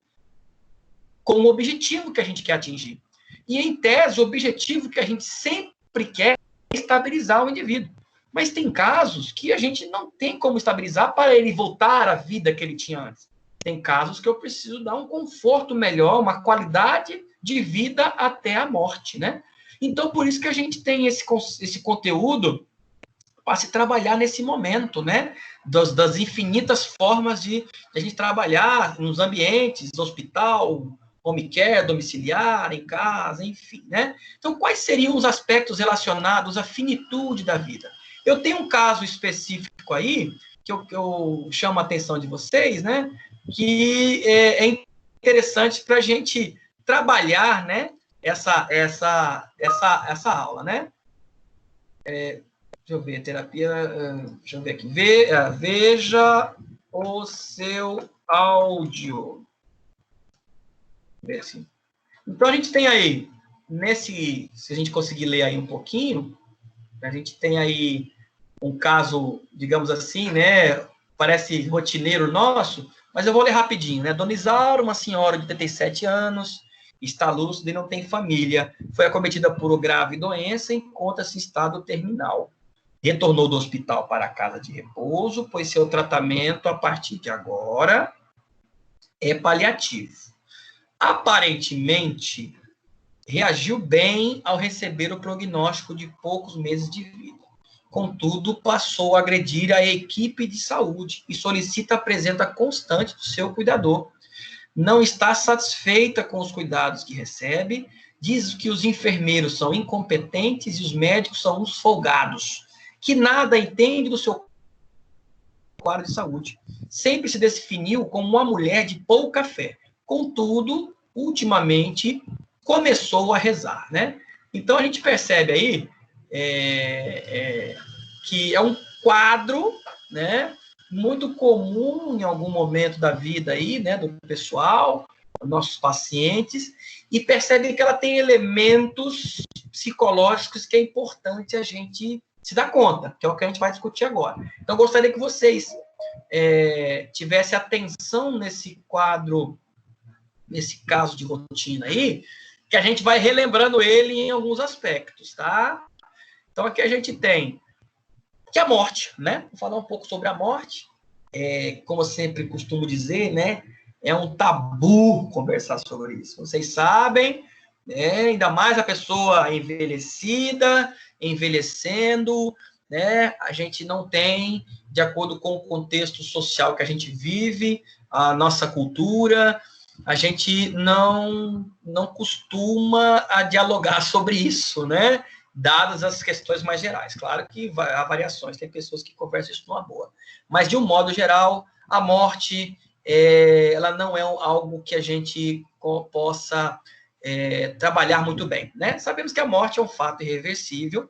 com o objetivo que a gente quer atingir. E, em tese, o objetivo que a gente sempre quer é estabilizar o indivíduo. Mas tem casos que a gente não tem como estabilizar para ele voltar à vida que ele tinha antes. Tem casos que eu preciso dar um conforto melhor, uma qualidade de vida até a morte, né? Então, por isso que a gente tem esse conteúdo para se trabalhar nesse momento, né? Das infinitas formas de a gente trabalhar nos ambientes, hospital, home care, domiciliar, em casa, enfim, né? Então, quais seriam os aspectos relacionados à finitude da vida? Eu tenho um caso específico aí, que eu chamo a atenção de vocês, né? Que é interessante para a gente trabalhar, né? Essa aula, né? Deixa eu ver, terapia, deixa eu ver aqui. Veja o seu áudio. Ver assim. Então, a gente tem aí, se a gente conseguir ler aí um pouquinho, a gente tem aí um caso, digamos assim, né? Parece rotineiro nosso, mas eu vou ler rapidinho, né? Dona Isaura, uma senhora de 87 anos, está lúcida e não tem família. Foi acometida por grave doença e encontra-se em estado terminal. Retornou do hospital para a casa de repouso, pois seu tratamento, a partir de agora, é paliativo. Aparentemente, reagiu bem ao receber o prognóstico de poucos meses de vida. Contudo, passou a agredir a equipe de saúde e solicita a presença constante do seu cuidador. Não está satisfeita com os cuidados que recebe, diz que os enfermeiros são incompetentes e os médicos são uns folgados, que nada entende do seu quadro de saúde. Sempre se definiu como uma mulher de pouca fé. Contudo, ultimamente, começou a rezar, né? Então, a gente percebe aí que é um quadro, né, muito comum em algum momento da vida aí, né, do pessoal, nossos pacientes, e percebe que ela tem elementos psicológicos que é importante a gente se dar conta, que é o que a gente vai discutir agora. Então, eu gostaria que vocês tivessem atenção nesse quadro, nesse caso de rotina aí, que a gente vai relembrando ele em alguns aspectos, tá? Então, aqui a gente tem que a morte, né? Vou falar um pouco sobre a morte. Como eu sempre costumo dizer, né? É um tabu conversar sobre isso. Vocês sabem, né? Ainda mais a pessoa envelhecida, envelhecendo, né? A gente não tem, de acordo com o contexto social que a gente vive, a nossa cultura, a gente não costuma a dialogar sobre isso, né? Dadas as questões mais gerais. Claro que há variações, tem pessoas que conversam isso numa boa. Mas, de um modo geral, a morte, ela não é algo que a gente possa trabalhar muito bem, né? Sabemos que a morte é um fato irreversível,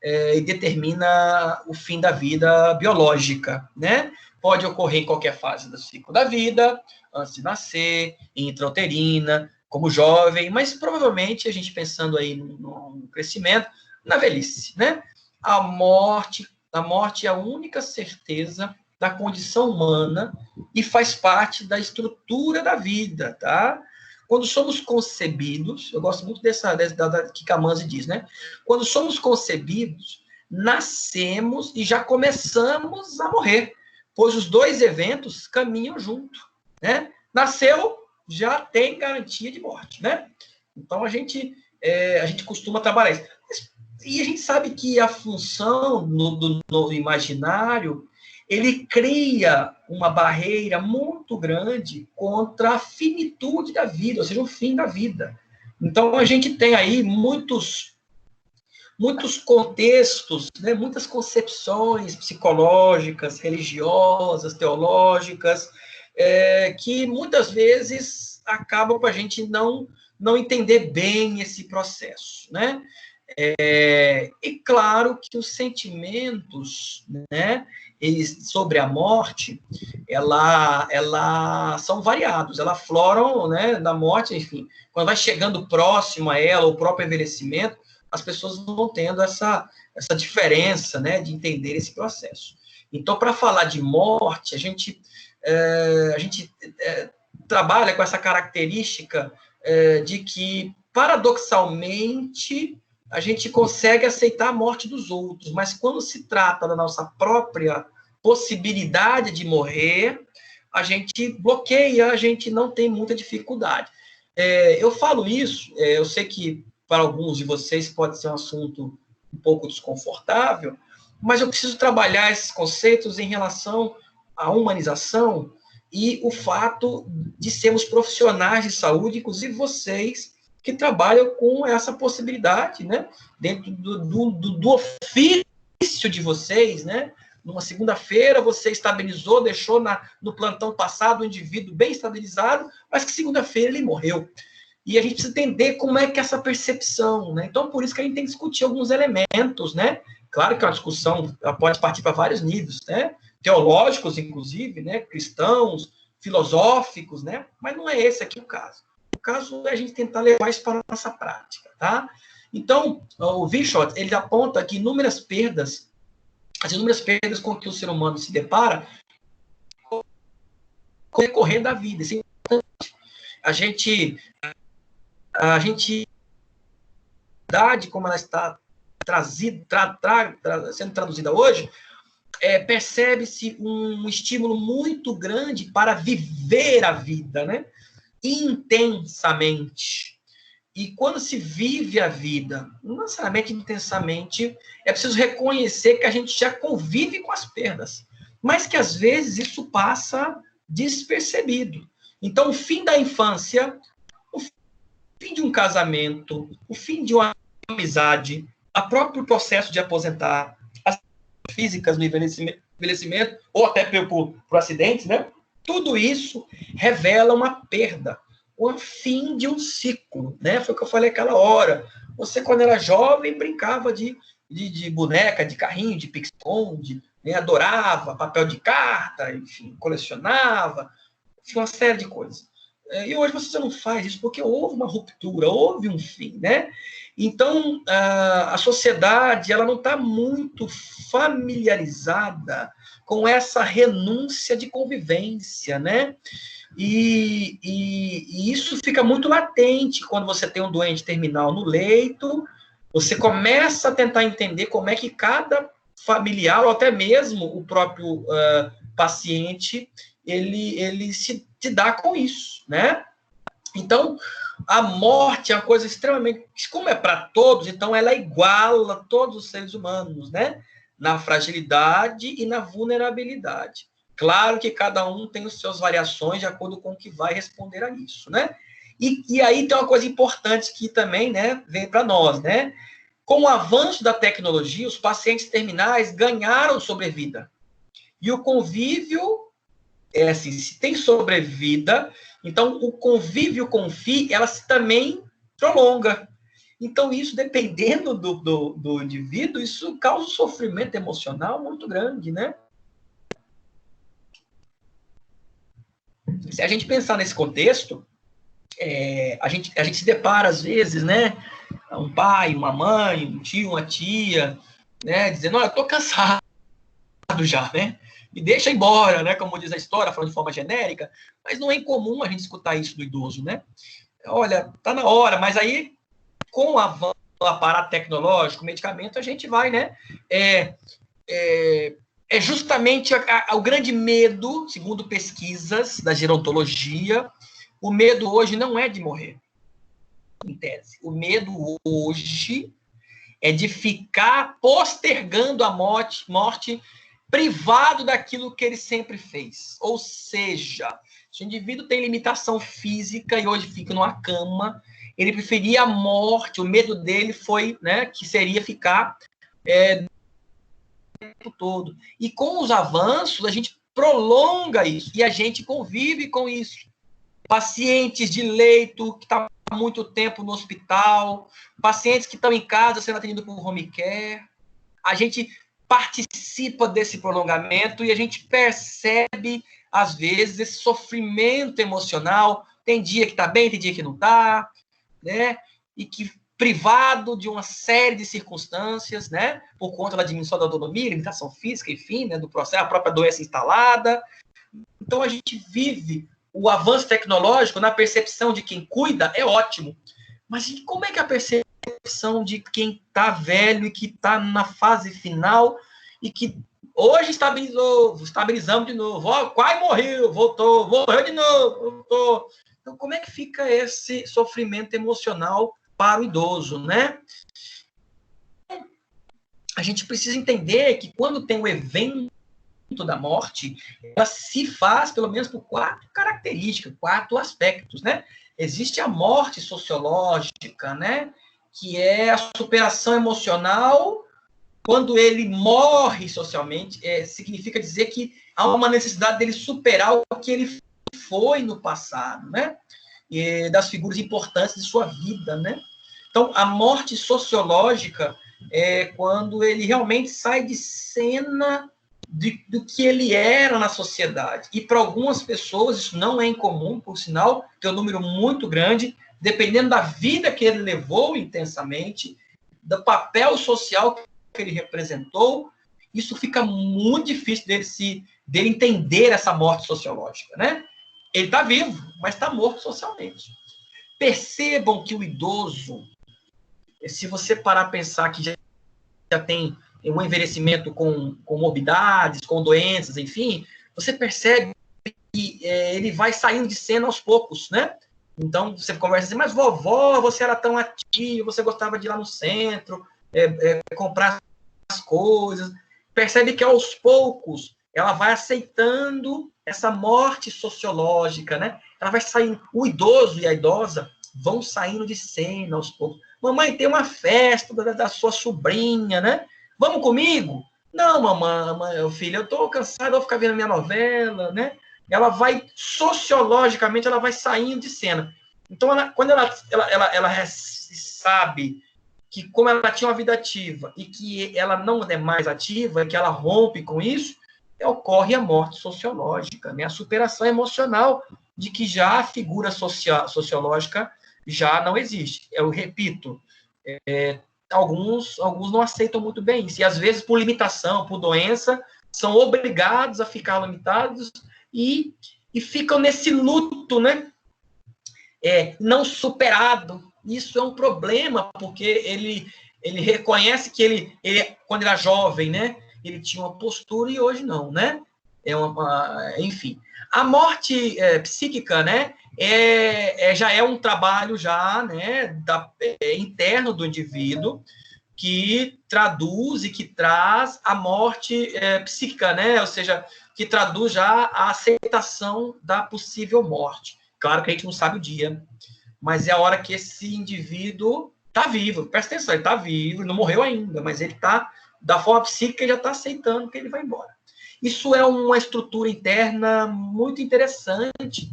e determina o fim da vida biológica, né? Pode ocorrer em qualquer fase do ciclo da vida, antes de nascer, intrauterina, como jovem, mas provavelmente a gente pensando aí no crescimento, na velhice, né? A morte é a única certeza da condição humana e faz parte da estrutura da vida, tá? Quando somos concebidos, eu gosto muito da que Camanzi diz, né? Quando somos concebidos, nascemos e já começamos a morrer, pois os dois eventos caminham junto, né? Nasceu, já tem garantia de morte, né? Então, a gente costuma trabalhar isso. E a gente sabe que a função no imaginário, ele cria uma barreira muito grande contra a finitude da vida, ou seja, o fim da vida. Então, a gente tem aí muitos contextos, né, muitas concepções psicológicas, religiosas, teológicas, que muitas vezes acabam para a gente não entender bem esse processo, né? E claro que os sentimentos, né, sobre a morte, ela são variados, ela afloram, né, na morte, enfim, quando vai chegando próximo a ela, o próprio envelhecimento, as pessoas vão tendo essa diferença, né, de entender esse processo. Então, para falar de morte, a gente trabalha com essa característica de que, paradoxalmente, a gente consegue aceitar a morte dos outros, mas quando se trata da nossa própria possibilidade de morrer, a gente bloqueia, a gente não tem muita dificuldade. Eu falo isso, eu sei que para alguns de vocês pode ser um assunto um pouco desconfortável, mas eu preciso trabalhar esses conceitos em relação à humanização e o fato de sermos profissionais de saúde, inclusive vocês, que trabalham com essa possibilidade, né? Dentro do ofício de vocês, né? Numa segunda-feira, você estabilizou, deixou no plantão passado o indivíduo bem estabilizado, mas que segunda-feira ele morreu. E a gente precisa entender como é que é essa percepção, né? Então, por isso que a gente tem que discutir alguns elementos, né? Claro que a discussão pode partir para vários níveis, né? Teológicos, inclusive, né? Cristãos, filosóficos, né? Mas não é esse aqui o caso. O caso é a gente tentar levar isso para a nossa prática, tá? Então, o Virchow, ele aponta que as inúmeras perdas com que o ser humano se depara no decorrer da vida. Isso é importante. A gente, como ela está sendo traduzida hoje, percebe-se um estímulo muito grande para viver a vida, né? Intensamente. E quando se vive a vida, não necessariamente intensamente, é preciso reconhecer que a gente já convive com as perdas, mas que às vezes isso passa despercebido. Então, o fim da infância, o fim de um casamento, o fim de uma amizade, o próprio processo de aposentar, as físicas no envelhecimento, ou até por acidentes, né? Tudo isso revela uma perda, o fim de um ciclo, né? Foi o que eu falei aquela hora. Você, quando era jovem, brincava de boneca, de carrinho, de pique-esconde, né? Adorava papel de carta, enfim, colecionava, enfim, uma série de coisas. E hoje você já não faz isso porque houve uma ruptura, houve um fim, né? Então, a sociedade ela não está muito familiarizada com essa renúncia de convivência, né? E isso fica muito latente quando você tem um doente terminal no leito, você começa a tentar entender como é que cada familiar, ou até mesmo o próprio paciente, ele se dá com isso, né? Então, a morte é uma coisa extremamente... Como é para todos, então ela iguala todos os seres humanos, né? Na fragilidade e na vulnerabilidade. Claro que cada um tem as suas variações de acordo com o que vai responder a isso, né? E aí tem uma coisa importante que também, né, vem para nós, né? Com o avanço da tecnologia, os pacientes terminais ganharam sobrevida. E o convívio é assim, se tem sobrevida, então o convívio com o FI, ela também prolonga. Então, isso, dependendo do indivíduo, isso causa um sofrimento emocional muito grande, né? Se a gente pensar nesse contexto, a gente se depara, às vezes, né? Um pai, uma mãe, um tio, uma tia, né? Dizendo, olha, eu tô cansado já, né? Me deixa embora, né? Como diz a história, falando de forma genérica, mas não é incomum a gente escutar isso do idoso, né? Olha, tá na hora, mas aí, com o avanço do aparato tecnológico, o medicamento, a gente vai, né? É justamente o grande medo, segundo pesquisas da gerontologia, o medo hoje não é de morrer, em tese. O medo hoje é de ficar postergando a morte privado daquilo que ele sempre fez. Ou seja, se o indivíduo tem limitação física e hoje fica numa cama, ele preferia a morte, o medo dele foi, né, que seria ficar o tempo todo. E com os avanços, a gente prolonga isso, e a gente convive com isso. Pacientes de leito que estão há muito tempo no hospital, pacientes que estão em casa sendo atendidos por home care, a gente participa desse prolongamento e a gente percebe, às vezes, esse sofrimento emocional. Tem dia que está bem, tem dia que não está, né? E que privado de uma série de circunstâncias, né? Por conta da diminuição da autonomia, limitação física, enfim, né? Do processo, a própria doença instalada. Então, a gente vive o avanço tecnológico na percepção de quem cuida, é ótimo. Mas como é que a percepção de quem está velho e que está na fase final e que hoje estabilizamos de novo, quase morreu, voltou, morreu de novo, voltou. Então, como é que fica esse sofrimento emocional para o idoso, né? A gente precisa entender que quando tem o evento da morte, ela se faz pelo menos por 4 características, 4 aspectos, né? Existe a morte sociológica, né? Que é a superação emocional. Quando ele morre socialmente, significa dizer que há uma necessidade dele superar o que ele foi no passado, né? E das figuras importantes de sua vida, né? Então, a morte sociológica é quando ele realmente sai de cena do que ele era na sociedade. E para algumas pessoas isso não é incomum, por sinal, que é um número muito grande, dependendo da vida que ele levou intensamente, do papel social que ele representou, isso fica muito difícil dele entender essa morte sociológica, né? Ele está vivo, mas está morto socialmente. Percebam que o idoso, se você parar a pensar que já tem um envelhecimento com morbidades, com doenças, enfim, você percebe que ele vai saindo de cena aos poucos, né? Então, você conversa assim, mas vovó, você era tão ativa, você gostava de ir lá no centro, comprar as coisas. Percebe que, aos poucos, ela vai aceitando essa morte sociológica, né? Ela vai saindo, o idoso e a idosa vão saindo de cena aos poucos. Mamãe, tem uma festa da sua sobrinha, né? Vamos comigo? Não, mamãe, filho, eu tô cansado, eu vou ficar vendo minha novela, né? Ela vai, sociologicamente, ela vai saindo de cena. Então, quando ela sabe que, como ela tinha uma vida ativa e que ela não é mais ativa, que ela rompe com isso, ocorre a morte sociológica, né? A superação emocional de que já a figura sociológica já não existe. Eu repito, alguns não aceitam muito bem isso, e às vezes por limitação, por doença, são obrigados a ficar limitados e ficam nesse luto, né? Não superado. Isso é um problema, porque ele reconhece que ele, quando era jovem, né? Ele tinha uma postura e hoje não, né? Enfim. A morte psíquica, né? Já é um trabalho já, né? Interno do indivíduo, que traduz e que traz a morte psíquica, né? Ou seja, que traduz já a aceitação da possível morte. Claro que a gente não sabe o dia, mas é a hora que esse indivíduo está vivo. Presta atenção, ele está vivo, ele não morreu ainda, mas ele está, da forma psíquica, ele já está aceitando que ele vai embora. Isso é uma estrutura interna muito interessante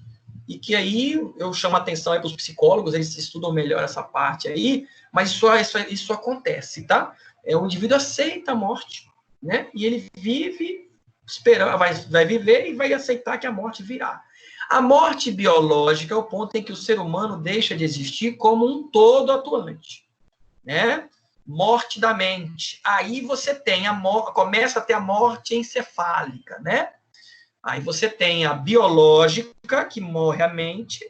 e que aí eu chamo a atenção para os psicólogos, eles estudam melhor essa parte aí, mas isso acontece, tá? O indivíduo aceita a morte, né? E ele vive esperando, vai viver e vai aceitar que a morte virá. A morte biológica é o ponto em que o ser humano deixa de existir como um todo atuante, né? Morte da mente. Aí você tem começa a ter a morte encefálica, né? Aí você tem a biológica, que morre a mente,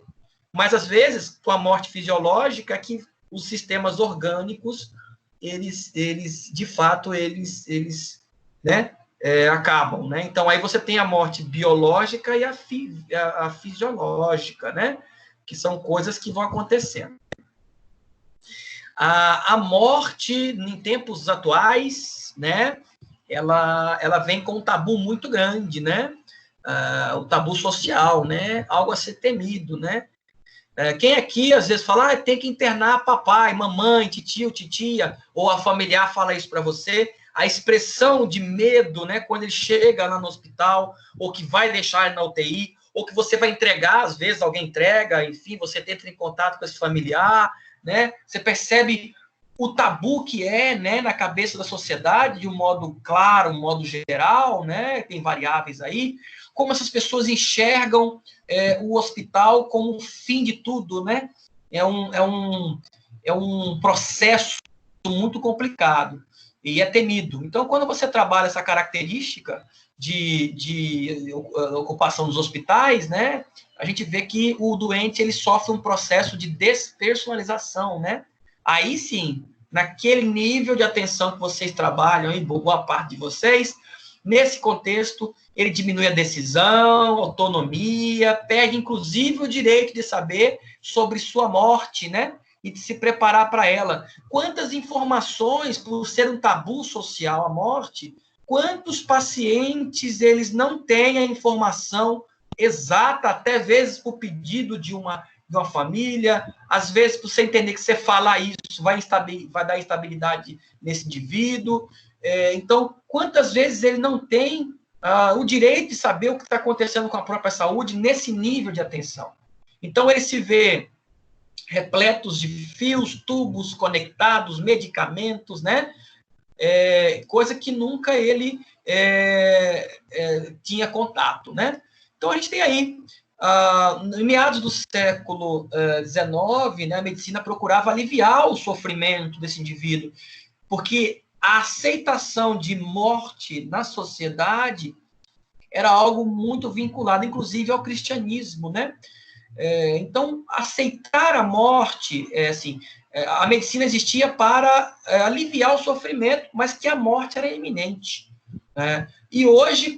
mas às vezes, com a morte fisiológica, que os sistemas orgânicos, eles de fato, eles né, acabam, né? Então, aí você tem a morte biológica e a fisiológica, né? Que são coisas que vão acontecendo. A morte, em tempos atuais, né? Ela vem com um tabu muito grande, né? O tabu social, né? Algo a ser temido, né? Quem aqui, às vezes, fala, tem que internar papai, mamãe, titio, titia, ou a familiar fala isso para você, a expressão de medo, né, quando ele chega lá no hospital, ou que vai deixar ele na UTI, ou que você vai entregar, às vezes alguém entrega, enfim, você entra em contato com esse familiar, né, você percebe o tabu que né, na cabeça da sociedade, de um modo claro, um modo geral, né, tem variáveis aí, como essas pessoas enxergam o hospital como o fim de tudo, né? É um processo muito complicado e é temido. Então, quando você trabalha essa característica de ocupação dos hospitais, né, a gente vê que o doente ele sofre um processo de despersonalização, né? Aí sim, naquele nível de atenção que vocês trabalham, e boa parte de vocês, nesse contexto, ele diminui a decisão, autonomia, perde inclusive o direito de saber sobre sua morte, né? E de se preparar para ela. Quantas informações, por ser um tabu social a morte, quantos pacientes eles não têm a informação exata, até vezes por pedido de uma família, às vezes por você entender que você falar isso vai dar instabilidade nesse indivíduo. Então, quantas vezes ele não tem o direito de saber o que está acontecendo com a própria saúde nesse nível de atenção. Então, ele se vê repletos de fios, tubos conectados, medicamentos, né? Coisa que nunca ele tinha contato, né? Então, a gente tem aí, em meados do século XIX, né, a medicina procurava aliviar o sofrimento desse indivíduo, porque a aceitação de morte na sociedade era algo muito vinculado, inclusive, ao cristianismo, né? Então, aceitar a morte, a medicina existia para aliviar o sofrimento, mas que a morte era iminente. Né? E hoje,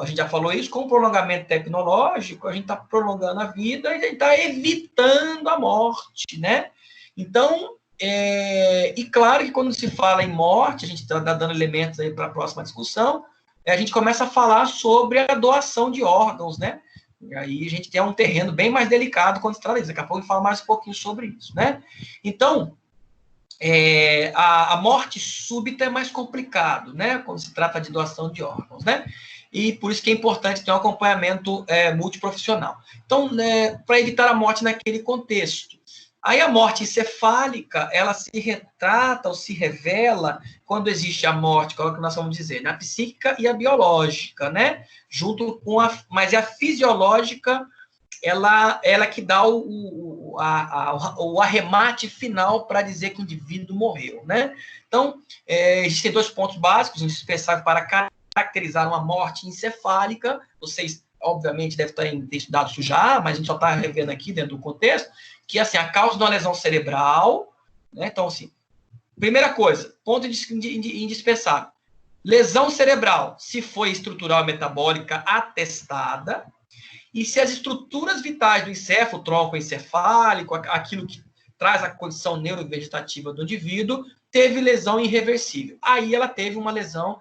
a gente já falou isso, com o prolongamento tecnológico, a gente está prolongando a vida e a gente está evitando a morte, né? Então, e claro que quando se fala em morte, a gente está dando elementos aí para a próxima discussão, a gente começa a falar sobre a doação de órgãos, né? E aí a gente tem um terreno bem mais delicado quando se trata disso. Daqui a pouco a gente fala mais um pouquinho sobre isso, né? Então, a morte súbita é mais complicado, né? Quando se trata de doação de órgãos, né? E por isso que é importante ter um acompanhamento multiprofissional. Então, para evitar a morte naquele contexto. Aí a morte encefálica, ela se retrata ou se revela quando existe a morte, qual é que nós vamos dizer, na psíquica e a biológica, né? Junto com mas a fisiológica, ela que dá o arremate final para dizer que o indivíduo morreu, né? Então, existem dois pontos básicos indispensáveis para caracterizar uma morte encefálica. Vocês, obviamente, devem ter estudado isso já, mas a gente só está revendo aqui dentro do contexto, que assim, a causa de uma lesão cerebral, né? Então, assim, primeira coisa, ponto indispensável. Lesão cerebral, se foi estrutural e metabólica atestada, e se as estruturas vitais do encéfalo, tronco encefálico, aquilo que traz a condição neurovegetativa do indivíduo, teve lesão irreversível. Aí ela teve uma lesão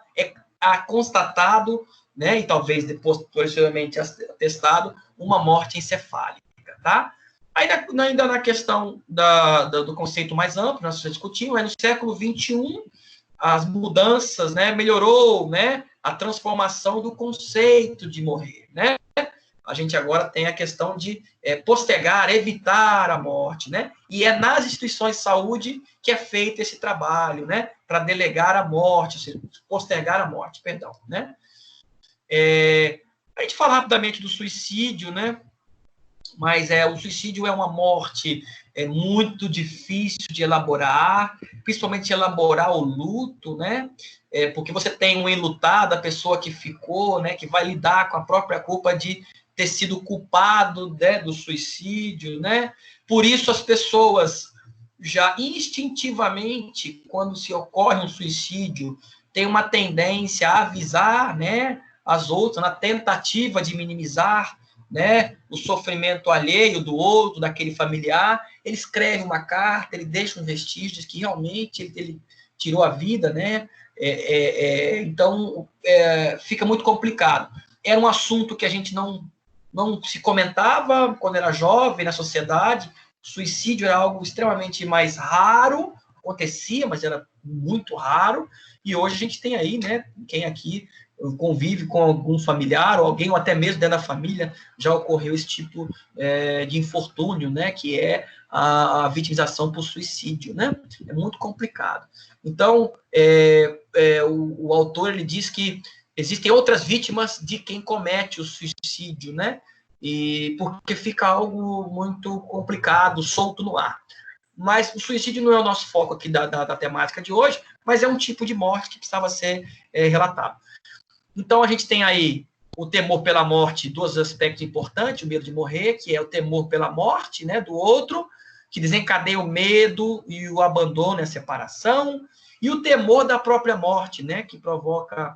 constatado, né, e talvez depois, posteriormente atestado, uma morte encefálica, tá? Aí, ainda na questão do conceito mais amplo, nós já discutimos, no século XXI, as mudanças, né, melhorou, né, a transformação do conceito de morrer, né? A gente agora tem a questão de postergar, evitar a morte, né? E é nas instituições de saúde que é feito esse trabalho, né? Para delegar a morte, postergar a morte, perdão, né? A gente fala rapidamente do suicídio, né? Mas o suicídio é uma morte muito difícil de elaborar, principalmente elaborar o luto, né? Porque você tem um enlutado, a pessoa que ficou, né? Que vai lidar com a própria culpa de ter sido culpado, né, do suicídio, né? Por isso as pessoas já instintivamente, quando se ocorre um suicídio, tem uma tendência a avisar, né, as outras, na tentativa de minimizar, né, o sofrimento alheio do outro, daquele familiar. Ele escreve uma carta, ele deixa um vestígio de que realmente ele tirou a vida, né? Então, fica muito complicado. Era um assunto que a gente não se comentava quando era jovem na sociedade. Suicídio era algo extremamente mais raro, acontecia, mas era muito raro. E hoje a gente tem aí, né, quem aqui convive com algum familiar ou alguém, ou até mesmo dentro da família, já ocorreu esse tipo de infortúnio, né, que é a vitimização por suicídio, né? É muito complicado. Então, o autor, ele diz que existem outras vítimas de quem comete o suicídio, né? E porque fica algo muito complicado, solto no ar. Mas o suicídio não é o nosso foco aqui da temática de hoje, mas é um tipo de morte que precisava ser relatado. Então, a gente tem aí o temor pela morte, dois aspectos importantes, o medo de morrer, que é o temor pela morte, né, do outro, que desencadeia o medo e o abandono e a separação, e o temor da própria morte, né, que provoca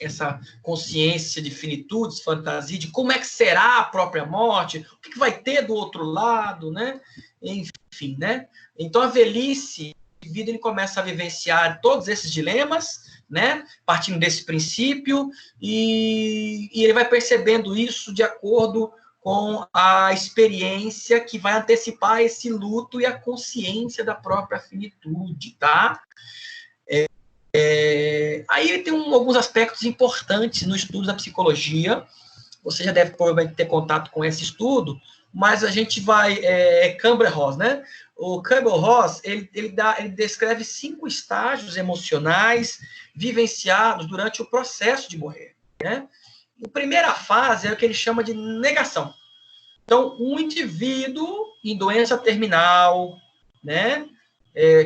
essa consciência de finitude, fantasia, de como é que será a própria morte, o que vai ter do outro lado, né? Enfim, né? Então, a velhice, a vida, ele começa a vivenciar todos esses dilemas, né? Partindo desse princípio, e ele vai percebendo isso de acordo com a experiência que vai antecipar esse luto e a consciência da própria finitude, tá? Aí tem alguns aspectos importantes no estudo da psicologia. Você já deve provavelmente ter contato com esse estudo, mas a gente vai... Kübler-Ross, né? O Kübler-Ross, ele descreve 5 estágios emocionais vivenciados durante o processo de morrer, né? A primeira fase é o que ele chama de negação. Então, um indivíduo em doença terminal, né?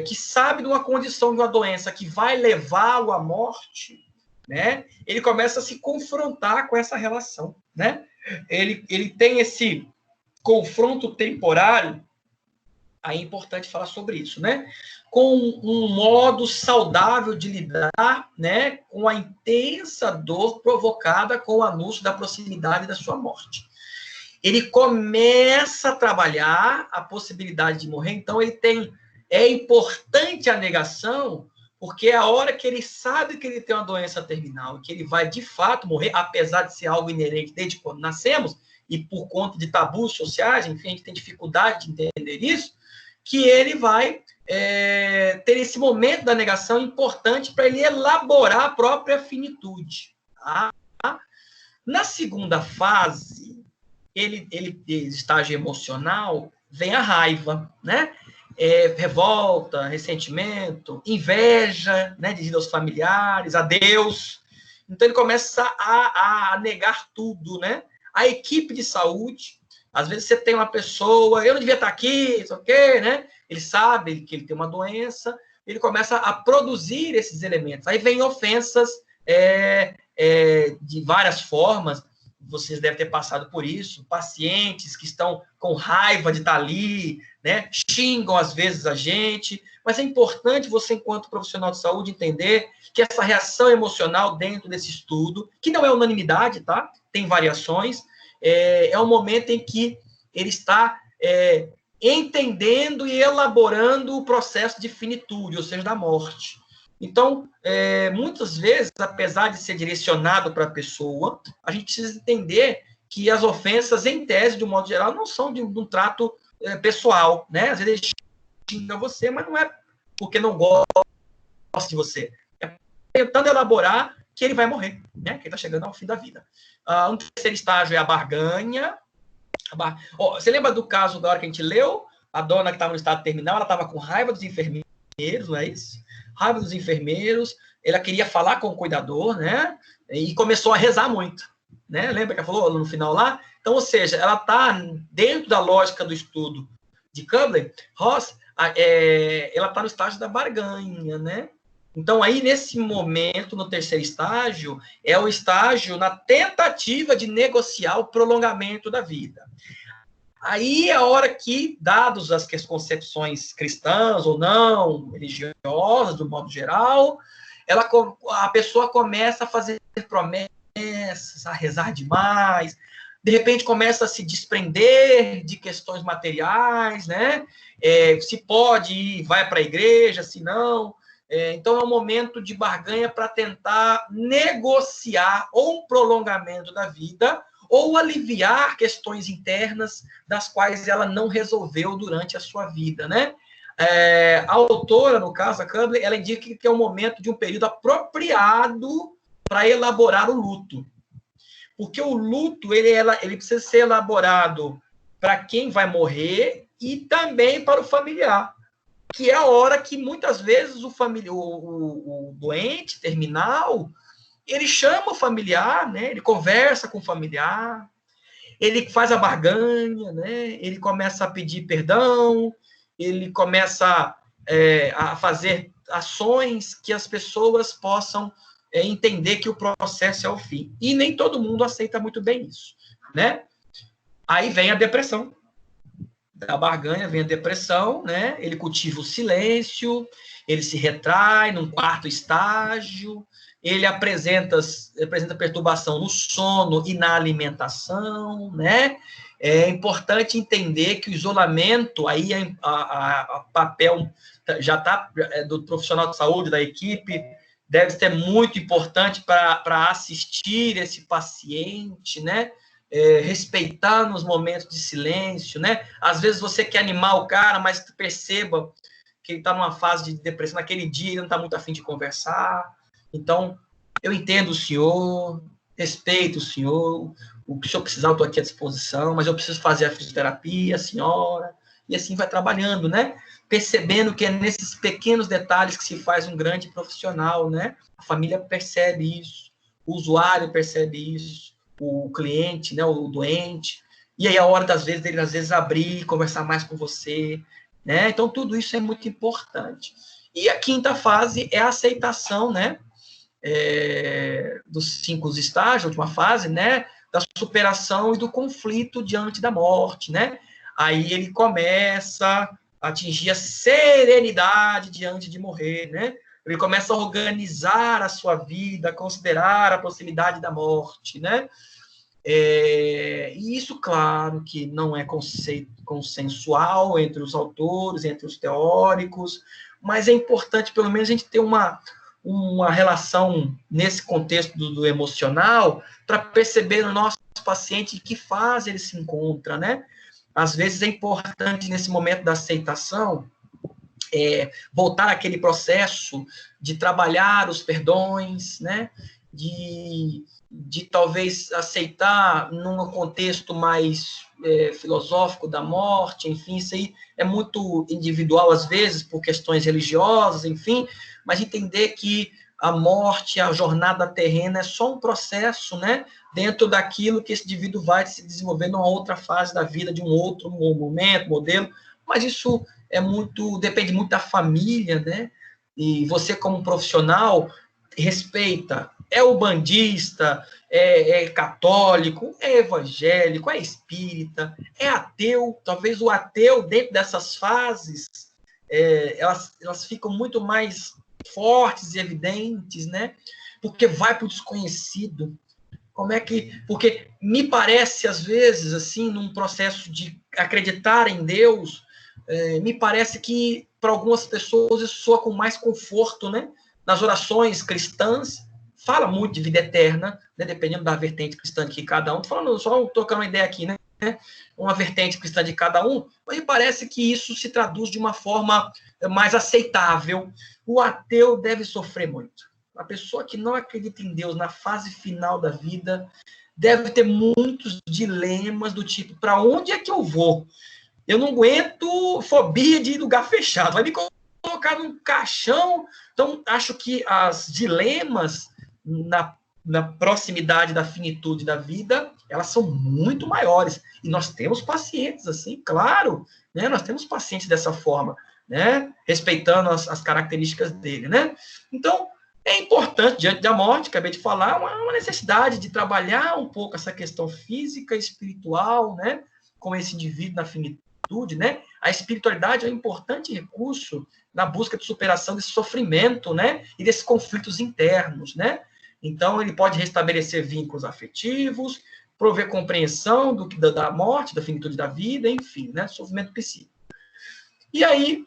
Que sabe de uma condição de uma doença que vai levá-lo à morte, né? Ele começa a se confrontar com essa relação, né? Ele tem esse confronto temporário. Aí é importante falar sobre isso, né? Com um modo saudável de lidar, né, com a intensa dor provocada com o anúncio da proximidade da sua morte. Ele começa a trabalhar a possibilidade de morrer, então é importante a negação, porque é a hora que ele sabe que ele tem uma doença terminal, que ele vai de fato morrer, apesar de ser algo inerente desde quando nascemos, e por conta de tabus sociais, enfim, a gente tem dificuldade de entender isso, que ele vai ter esse momento da negação importante para ele elaborar a própria finitude. Tá? Na segunda fase, estágio emocional, vem a raiva, né? Revolta, ressentimento, inveja, né, devido aos familiares, a Deus. Então, ele começa a negar tudo, né? A equipe de saúde, às vezes você tem uma pessoa, eu não devia estar aqui, isso ok, né? Ele sabe que ele tem uma doença, ele começa a produzir esses elementos. Aí vem ofensas de várias formas, vocês devem ter passado por isso, pacientes que estão com raiva de estar ali, né? Xingam às vezes a gente, mas é importante você, enquanto profissional de saúde, entender que essa reação emocional dentro desse estudo, que não é unanimidade, tá? Tem variações, é um momento em que ele está entendendo e elaborando o processo de finitude, ou seja, da morte. Então, muitas vezes, apesar de ser direcionado para a pessoa, a gente precisa entender que as ofensas, em tese, de um modo geral, não são de um trato pessoal, né? Às vezes ele xinga você, mas não é porque não gosta de você. É tentando elaborar que ele vai morrer, né? Que ele está chegando ao fim da vida. Um terceiro estágio é a barganha. Você lembra do caso da hora que a gente leu? A dona que estava no estado terminal, ela estava com raiva dos enfermeiros, não é isso? Raiva dos enfermeiros, ela queria falar com o cuidador, né? E começou a rezar muito, né? Lembra que ela falou no final lá? Então, ou seja, ela está dentro da lógica do estudo de Kubler-Ross, ela está no estágio da barganha, né? Então, aí, nesse momento, no terceiro estágio, é o estágio na tentativa de negociar o prolongamento da vida. Aí é a hora que, dados as concepções cristãs ou não, religiosas, do modo geral, a pessoa começa a fazer promessas, a rezar demais, de repente começa a se desprender de questões materiais, né? Se pode ir, vai para a igreja, se não. Então, é um momento de barganha para tentar negociar ou um prolongamento da vida ou aliviar questões internas das quais ela não resolveu durante a sua vida, né? A autora, no caso, a Kubler, ela indica que é um momento de um período apropriado para elaborar o luto. Porque o luto, ele precisa ser elaborado para quem vai morrer e também para o familiar, que é a hora que, muitas vezes, o doente terminal, ele chama o familiar, né? Ele conversa com o familiar, ele faz a barganha, né? Ele começa a pedir perdão, ele começa a fazer ações que as pessoas possam entender que o processo é o fim. E nem todo mundo aceita muito bem isso, né? Aí vem a depressão. Da barganha vem a depressão, né? Ele cultiva o silêncio, ele se retrai num quarto estágio, ele apresenta perturbação no sono e na alimentação, né? É importante entender que o isolamento, aí a papel já está do profissional de saúde, da equipe, deve ser muito importante para assistir esse paciente, né? Respeitando os momentos de silêncio, né? Às vezes você quer animar o cara, mas perceba que ele está numa fase de depressão, naquele dia ele não está muito afim de conversar. Então, eu entendo o senhor, respeito o senhor, o que o senhor precisar, eu estou aqui à disposição, mas eu preciso fazer a fisioterapia, a senhora, e assim vai trabalhando, né? Percebendo que é nesses pequenos detalhes que se faz um grande profissional, né? A família percebe isso, o usuário percebe isso, o cliente, né, o doente, e aí a hora das vezes dele às vezes abrir, conversar mais com você, né? Então tudo isso é muito importante. E a quinta fase é a aceitação, né, dos 5 estágios, a última fase, né, da superação e do conflito diante da morte, né? Aí ele começa a atingir a serenidade diante de morrer, né? Ele começa a organizar a sua vida, considerar a proximidade da morte, né? E isso, claro, que não é consensual entre os autores, entre os teóricos, mas é importante, pelo menos, a gente ter uma relação nesse contexto do emocional para perceber no nosso paciente em que fase ele se encontra, né? Às vezes é importante, nesse momento da aceitação, voltar àquele processo de trabalhar os perdões, né? De talvez aceitar num contexto mais filosófico da morte, enfim, isso aí é muito individual às vezes, por questões religiosas, enfim, mas entender que a morte, a jornada terrena é só um processo, né, dentro daquilo que esse indivíduo vai se desenvolver numa outra fase da vida, de um outro momento, modelo, mas isso depende muito da família, né, e você como profissional respeita, é ubandista, é católico, é evangélico, é espírita, é ateu. Talvez o ateu, dentro dessas fases, elas ficam muito mais fortes e evidentes, né? Porque vai para o desconhecido. Porque me parece, às vezes, assim, num processo de acreditar em Deus, Me parece que, para algumas pessoas, isso soa com mais conforto, né? Nas orações cristãs, fala muito de vida eterna, né? Dependendo da vertente cristã de cada um. Tô falando, só trocando uma ideia aqui, né? Uma vertente cristã de cada um, mas me parece que isso se traduz de uma forma mais aceitável. O ateu deve sofrer muito. A pessoa que não acredita em Deus na fase final da vida deve ter muitos dilemas do tipo, para onde é que eu vou? Eu não aguento fobia de lugar fechado. Vai me colocar num caixão. Então, acho que as dilemas na proximidade da finitude da vida, elas são muito maiores. E nós temos pacientes assim, claro, né? Nós temos pacientes dessa forma, né? Respeitando as características dele, né? Então, é importante, diante da morte, acabei de falar, uma necessidade de trabalhar um pouco essa questão física, espiritual, né? Com esse indivíduo na finitude, né? A espiritualidade é um importante recurso na busca de superação desse sofrimento, né? E desses conflitos internos, né? Então, ele pode restabelecer vínculos afetivos, prover compreensão da morte, da finitude da vida, enfim, né? Sofrimento psíquico. E aí,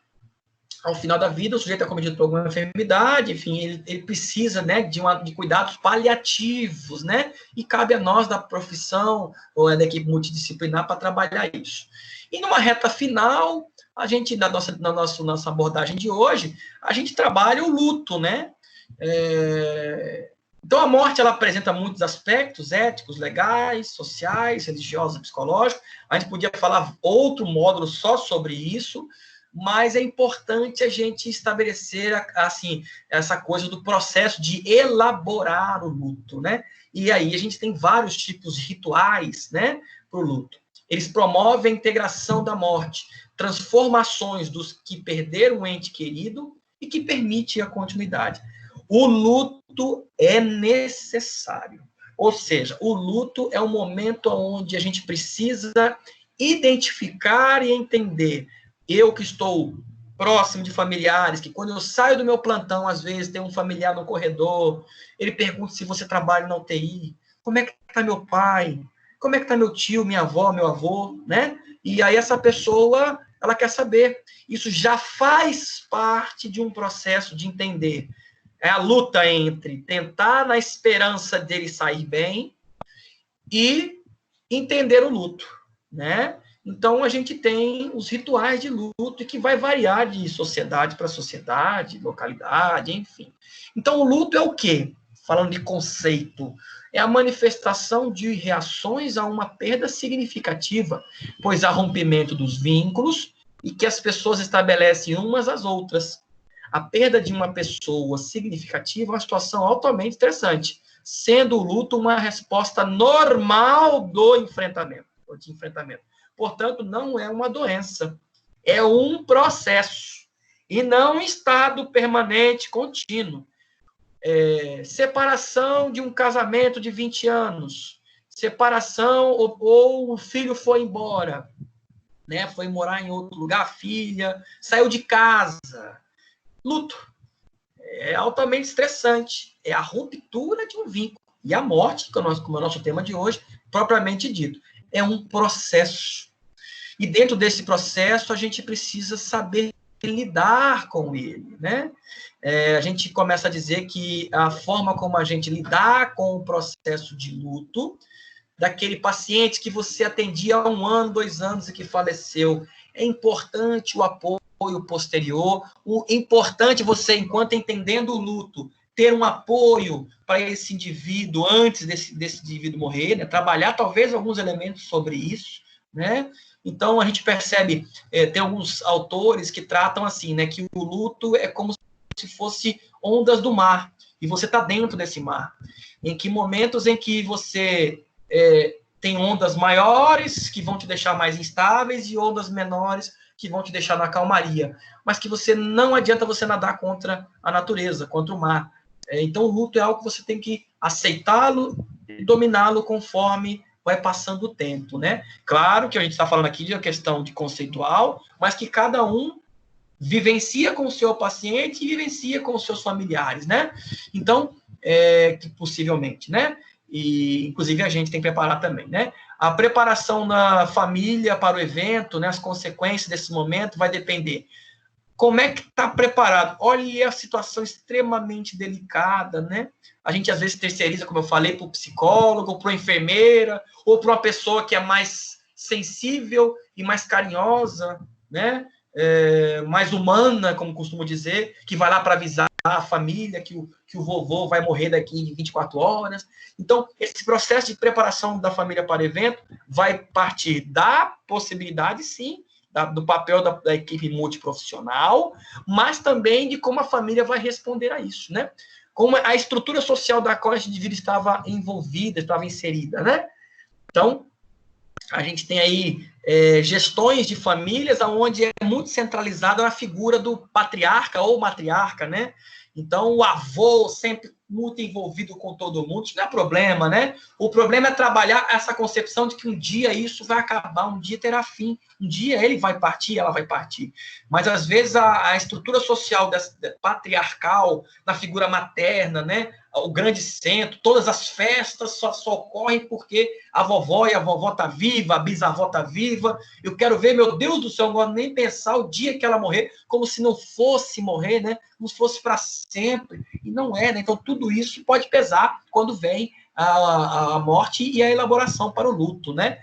ao final da vida, o sujeito é cometido por alguma enfermidade, enfim, ele precisa, né, de cuidados paliativos, né? E cabe a nós da profissão ou da equipe multidisciplinar para trabalhar isso. E numa reta final, a gente, na nossa abordagem de hoje, a gente trabalha o luto, né? Então, a morte, ela apresenta muitos aspectos éticos, legais, sociais, religiosos, psicológicos. A gente podia falar outro módulo só sobre isso, mas é importante a gente estabelecer, assim, essa coisa do processo de elaborar o luto, né? E aí a gente tem vários tipos de rituais, né, para o luto. Eles promovem a integração da morte, transformações dos que perderam um ente querido e que permite a continuidade. O luto é necessário. Ou seja, o luto é um momento onde a gente precisa identificar e entender. Eu que estou próximo de familiares, que quando eu saio do meu plantão, às vezes tem um familiar no corredor, ele pergunta se você trabalha na UTI, como é que está meu pai, como é que está meu tio, minha avó, meu avô, né? E aí essa pessoa, ela quer saber. Isso já faz parte de um processo de entender. É a luta entre tentar na esperança dele sair bem e entender o luto, né? Então, a gente tem os rituais de luto, que vai variar de sociedade para sociedade, localidade, enfim. Então, o luto é o quê? Falando de conceito, é a manifestação de reações a uma perda significativa, pois há rompimento dos vínculos e que as pessoas estabelecem umas às outras. A perda de uma pessoa significativa é uma situação altamente estressante, sendo o luto uma resposta normal do enfrentamento, ou de enfrentamento. Portanto, não é uma doença, é um processo, e não um estado permanente, contínuo. Separação de um casamento de 20 anos, separação ou o filho foi embora, né? Foi morar em outro lugar, a filha, saiu de casa. Luto. É altamente estressante. É a ruptura de um vínculo. E a morte, como é o nosso tema de hoje, propriamente dito, é um processo. E dentro desse processo, a gente precisa saber lidar com ele, né? A gente começa a dizer que a forma como a gente lidar com o processo de luto daquele paciente que você atendia há 1 ano, 2 anos e que faleceu, é importante o apoio posterior, é importante você, enquanto entendendo o luto, ter um apoio para esse indivíduo antes desse indivíduo morrer, né? Trabalhar talvez alguns elementos sobre isso, né? Então, a gente percebe, tem alguns autores que tratam assim, né, que o luto é como se fosse ondas do mar, e você está dentro desse mar. Em que momentos em que você tem ondas maiores, que vão te deixar mais instáveis, e ondas menores, que vão te deixar na calmaria, mas que você não adianta você nadar contra a natureza, contra o mar. Então, o luto é algo que você tem que aceitá-lo e dominá-lo conforme vai passando o tempo, né? Claro que a gente está falando aqui de uma questão de conceitual, mas que cada um vivencia com o seu paciente e vivencia com os seus familiares, né? Então, que possivelmente, né? e inclusive a gente tem que preparar também, né? A preparação da família para o evento, né, as consequências desse momento vai depender. Como é que está preparado? Olha a situação extremamente delicada, né? A gente às vezes terceiriza, como eu falei, para o psicólogo, para a enfermeira, ou para uma pessoa que é mais sensível e mais carinhosa, né? Mais humana, como costumo dizer, que vai lá para avisar a família que o vovô vai morrer daqui em 24 horas. Então, esse processo de preparação da família para o evento vai partir da possibilidade, sim, do papel da equipe multiprofissional, mas também de como a família vai responder a isso, né? Como a estrutura social da qual a gente estava envolvida, estava inserida, né? Então, a gente tem aí gestões de famílias onde é muito centralizada a figura do patriarca ou matriarca, né? Então, o avô sempre muito envolvido com todo mundo, isso não é problema, né? O problema é trabalhar essa concepção de que um dia isso vai acabar, um dia terá fim, um dia ele vai partir, ela vai partir. Mas, às vezes, a estrutura social patriarcal, na figura materna, né? O grande centro, todas as festas só ocorrem porque a vovó e a vovó tá viva, a bisavó tá viva. Eu quero ver, meu Deus do céu, não vou nem pensar o dia que ela morrer, como se não fosse morrer, né? Como se fosse para sempre. E não é, né? Então, tudo isso pode pesar quando vem a morte e a elaboração para o luto, né?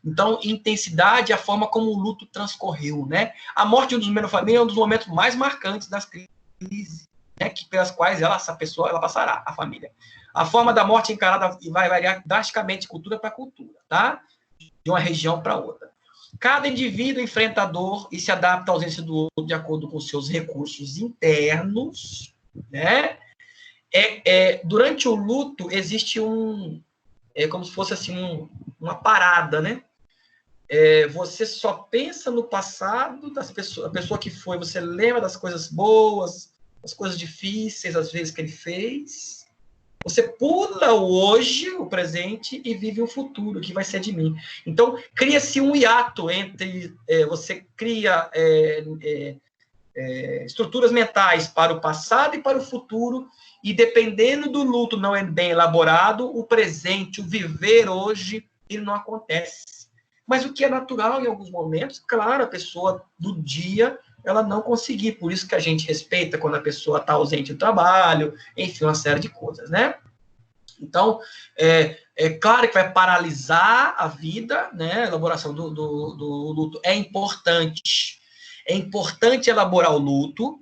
Então, intensidade é a forma como o luto transcorreu, né? A morte de um dos membros da família é um dos momentos mais marcantes das crises, né, pelas quais essa pessoa ela passará, a família. A forma da morte encarada vai variar drasticamente de cultura para cultura, tá? De uma região para outra. Cada indivíduo enfrenta a dor e se adapta à ausência do outro de acordo com seus recursos internos, né? Durante o luto existe como se fosse assim uma parada, né? Você só pensa no passado das pessoas, a pessoa que foi, você lembra das coisas boas, as coisas difíceis, às vezes, que ele fez. Você pula o hoje, o presente, e vive o futuro, que vai ser de mim. Então, cria-se um hiato entre... você cria estruturas mentais para o passado e para o futuro, e dependendo do luto não é bem elaborado, o presente, o viver hoje, ele não acontece. Mas o que é natural em alguns momentos, claro, a pessoa do dia ela não conseguir. Por isso que a gente respeita quando a pessoa está ausente do trabalho, enfim, uma série de coisas, né? Então, claro que vai paralisar a vida, né? A elaboração do luto é importante. É importante elaborar o luto,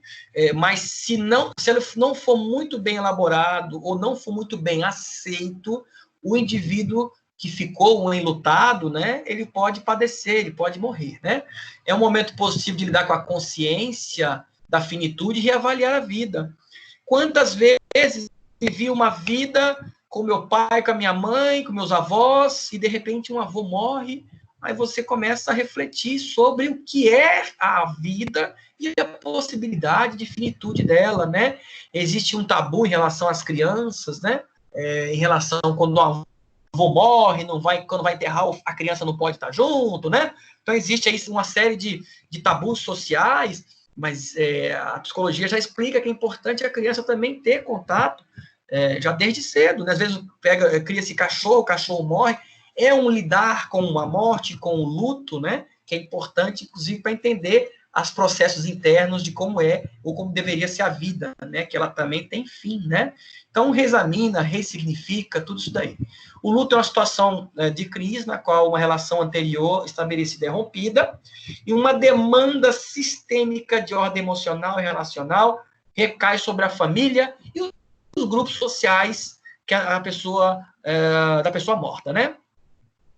mas se ele não for muito bem elaborado ou não for muito bem aceito, o indivíduo que ficou enlutado, né, ele pode padecer, ele pode morrer, né? É um momento possível de lidar com a consciência da finitude e reavaliar a vida. Quantas vezes vivi uma vida com meu pai, com a minha mãe, com meus avós, e de repente um avô morre, aí você começa a refletir sobre o que é a vida e a possibilidade de finitude dela, né? Existe um tabu em relação às crianças, né? Em relação quando o avô morre, quando vai enterrar, a criança não pode estar junto, né? Então, existe aí uma série de tabus sociais, mas a psicologia já explica que é importante a criança também ter contato, já desde cedo, né? Às vezes cria-se cachorro, o cachorro morre, é um lidar com a morte, com o luto, né? Que é importante, inclusive, para entender os processos internos de como é ou como deveria ser a vida, né? Que ela também tem fim, né? Então, reexamina, ressignifica, tudo isso daí. O luto é uma situação de crise na qual uma relação anterior estabelecida é rompida e uma demanda sistêmica de ordem emocional e relacional recai sobre a família e os grupos sociais que da pessoa morta, né?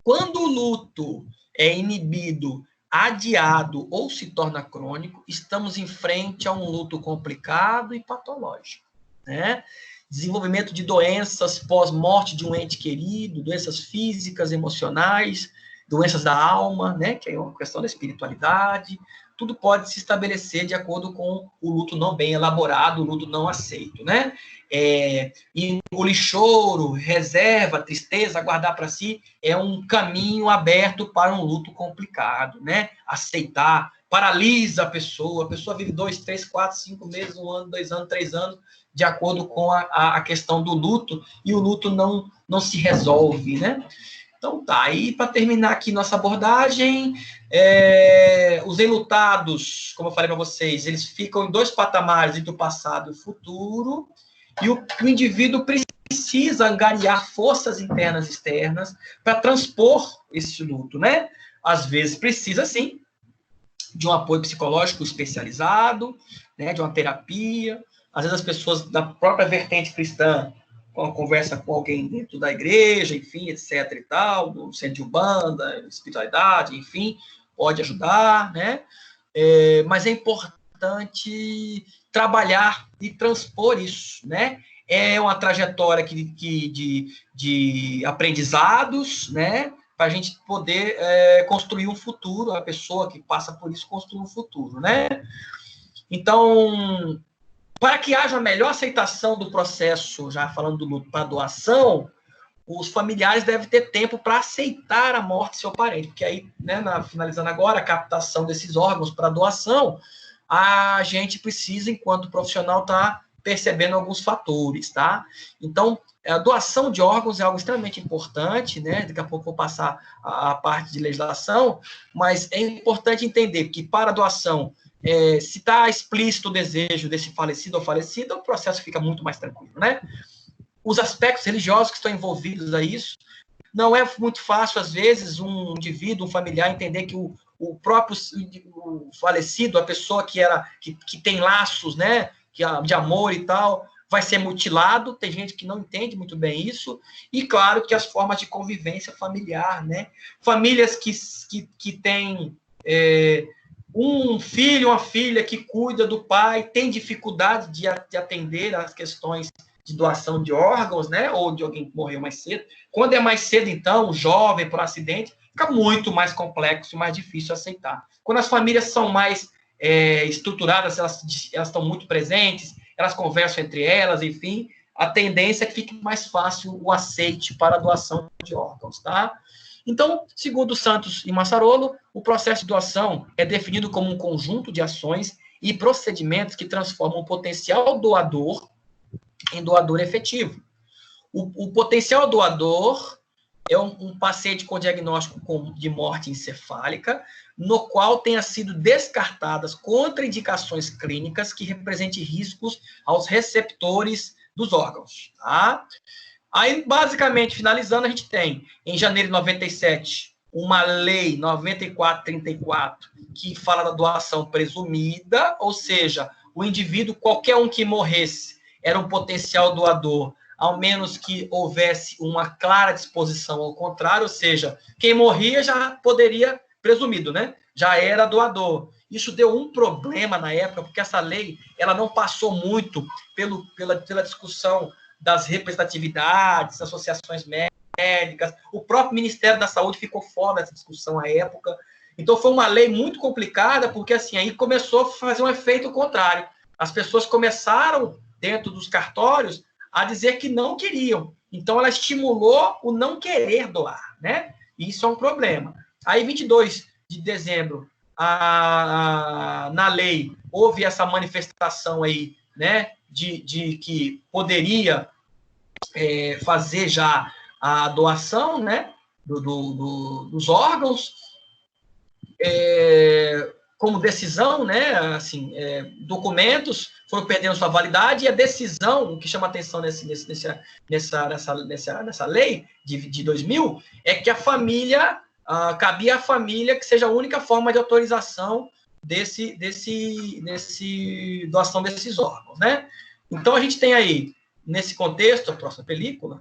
Quando o luto é inibido, adiado ou se torna crônico, estamos em frente a um luto complicado e patológico, né? Desenvolvimento de doenças pós-morte de um ente querido, doenças físicas, emocionais, doenças da alma, né? Que é uma questão da espiritualidade. Tudo pode se estabelecer de acordo com o luto não bem elaborado, o luto não aceito, né? Engolir choro, reserva, tristeza, guardar para si, é um caminho aberto para um luto complicado, né? Aceitar, paralisa a pessoa vive 2, 3, 4, 5 meses, 1 ano, 2 anos, 3 anos, de acordo com a questão do luto, e o luto não se resolve, né? Então, tá, aí para terminar aqui nossa abordagem, os enlutados, como eu falei para vocês, eles ficam em dois patamares, entre o passado e o futuro, e o indivíduo precisa angariar forças internas e externas para transpor esse luto, né? Às vezes precisa, sim, de um apoio psicológico especializado, né, de uma terapia. Às vezes as pessoas da própria vertente cristã conversa com alguém dentro da igreja, enfim, etc e tal, no centro de umbanda, espiritualidade, enfim, pode ajudar, né? Mas é importante trabalhar e transpor isso, né? É uma trajetória de aprendizados, né? Para a gente poder construir um futuro, a pessoa que passa por isso construir um futuro, né? Então, para que haja a melhor aceitação do processo, já falando do luto para doação, os familiares devem ter tempo para aceitar a morte do seu parente, porque aí, né, finalizando agora, a captação desses órgãos para doação, a gente precisa, enquanto profissional, estar percebendo alguns fatores, tá? Então, a doação de órgãos é algo extremamente importante, né? Daqui a pouco eu vou passar a parte de legislação, mas é importante entender que para a doação, se está explícito o desejo desse falecido ou falecida, o processo fica muito mais tranquilo, né? Os aspectos religiosos que estão envolvidos a isso, não é muito fácil, às vezes, um indivíduo, um familiar, entender que o próprio o falecido, a pessoa que tem laços, né, de amor e tal, vai ser mutilado. Tem gente que não entende muito bem isso. E, claro, que as formas de convivência familiar, né? Famílias que têm um filho, uma filha que cuida do pai, tem dificuldade de atender às questões de doação de órgãos, né, ou de alguém que morreu mais cedo. Quando é mais cedo, então, jovem por acidente, fica muito mais complexo e mais difícil aceitar. Quando as famílias são mais estruturadas, elas estão muito presentes, elas conversam entre elas, enfim, a tendência é que fique mais fácil o aceite para a doação de órgãos, tá? Então, segundo Santos e Massarolo, o processo de doação é definido como um conjunto de ações e procedimentos que transformam o potencial doador em doador efetivo. O potencial doador é um paciente com diagnóstico de morte encefálica, no qual tenha sido descartadas contraindicações clínicas que representem riscos aos receptores dos órgãos. Tá? Aí, basicamente, finalizando, a gente tem, em janeiro de 97, uma lei 9434, que fala da doação presumida, ou seja, o indivíduo, qualquer um que morresse, era um potencial doador, ao menos que houvesse uma clara disposição ao contrário, ou seja, quem morria já poderia, presumido, né? Já era doador. Isso deu um problema na época, porque essa lei ela não passou muito pela discussão das representatividades, associações médicas. O próprio Ministério da Saúde ficou fora dessa discussão à época. Então, foi uma lei muito complicada, porque assim, aí começou a fazer um efeito contrário. As pessoas começaram, dentro dos cartórios, a dizer que não queriam. Então, ela estimulou o não querer doar, né? E isso é um problema. Aí, 22 de dezembro, na lei, houve essa manifestação aí, né, de que poderia fazer já a doação, né, dos órgãos, como decisão, né, assim, documentos foram perdendo sua validade, e a decisão, o que chama atenção nessa lei de 2000, é que a família, cabia à família que seja a única forma de autorização doação desses órgãos, né? Então, a gente tem aí, nesse contexto, a próxima película,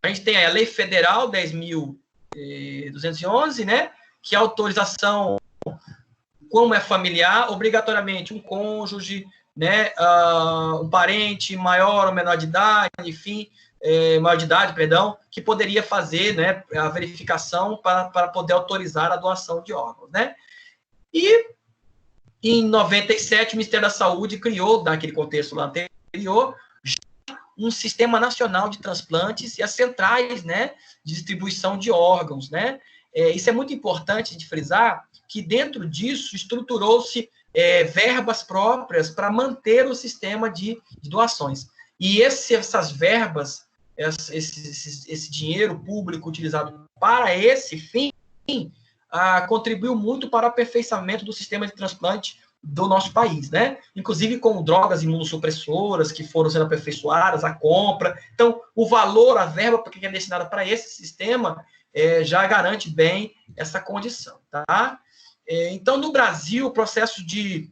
a gente tem aí a Lei Federal 10.211, né, que é a autorização, como é familiar, obrigatoriamente um cônjuge, né, um parente maior ou menor de idade, enfim, maior de idade, perdão, que poderia fazer, né, a verificação para poder autorizar a doação de órgãos, né? E em 97, o Ministério da Saúde criou, naquele contexto lá anterior, um sistema nacional de transplantes e as centrais, né, de distribuição de órgãos, né? Isso é muito importante de frisar, que dentro disso estruturou-se verbas próprias para manter o sistema de doações. E essas verbas, esse dinheiro público utilizado para esse fim, contribuiu muito para o aperfeiçoamento do sistema de transplante do nosso país, né? Inclusive com drogas imunossupressoras que foram sendo aperfeiçoadas, a compra. Então, o valor, a verba que é destinada para esse sistema já garante bem essa condição, tá? Então, no Brasil, o processo de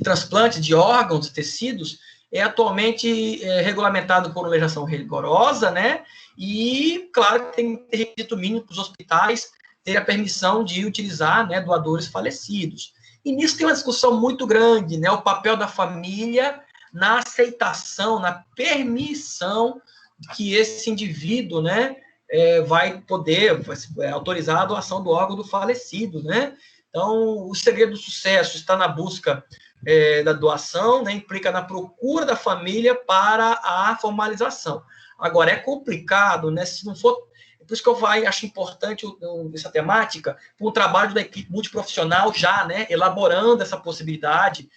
transplante de órgãos e tecidos é atualmente regulamentado por uma legislação rigorosa, né? E, claro, tem que ter requisito mínimo para os hospitais ter a permissão de utilizar, né, doadores falecidos. E nisso tem uma discussão muito grande, né? O papel da família na aceitação, na permissão que esse indivíduo, né, vai poder autorizar a doação do órgão do falecido, né? Então, o segredo do sucesso está na busca da doação, né, implica na procura da família para a formalização. Agora, é complicado, né, se não for... Por isso que eu acho importante essa temática, um trabalho da equipe multiprofissional já, né, elaborando essa possibilidade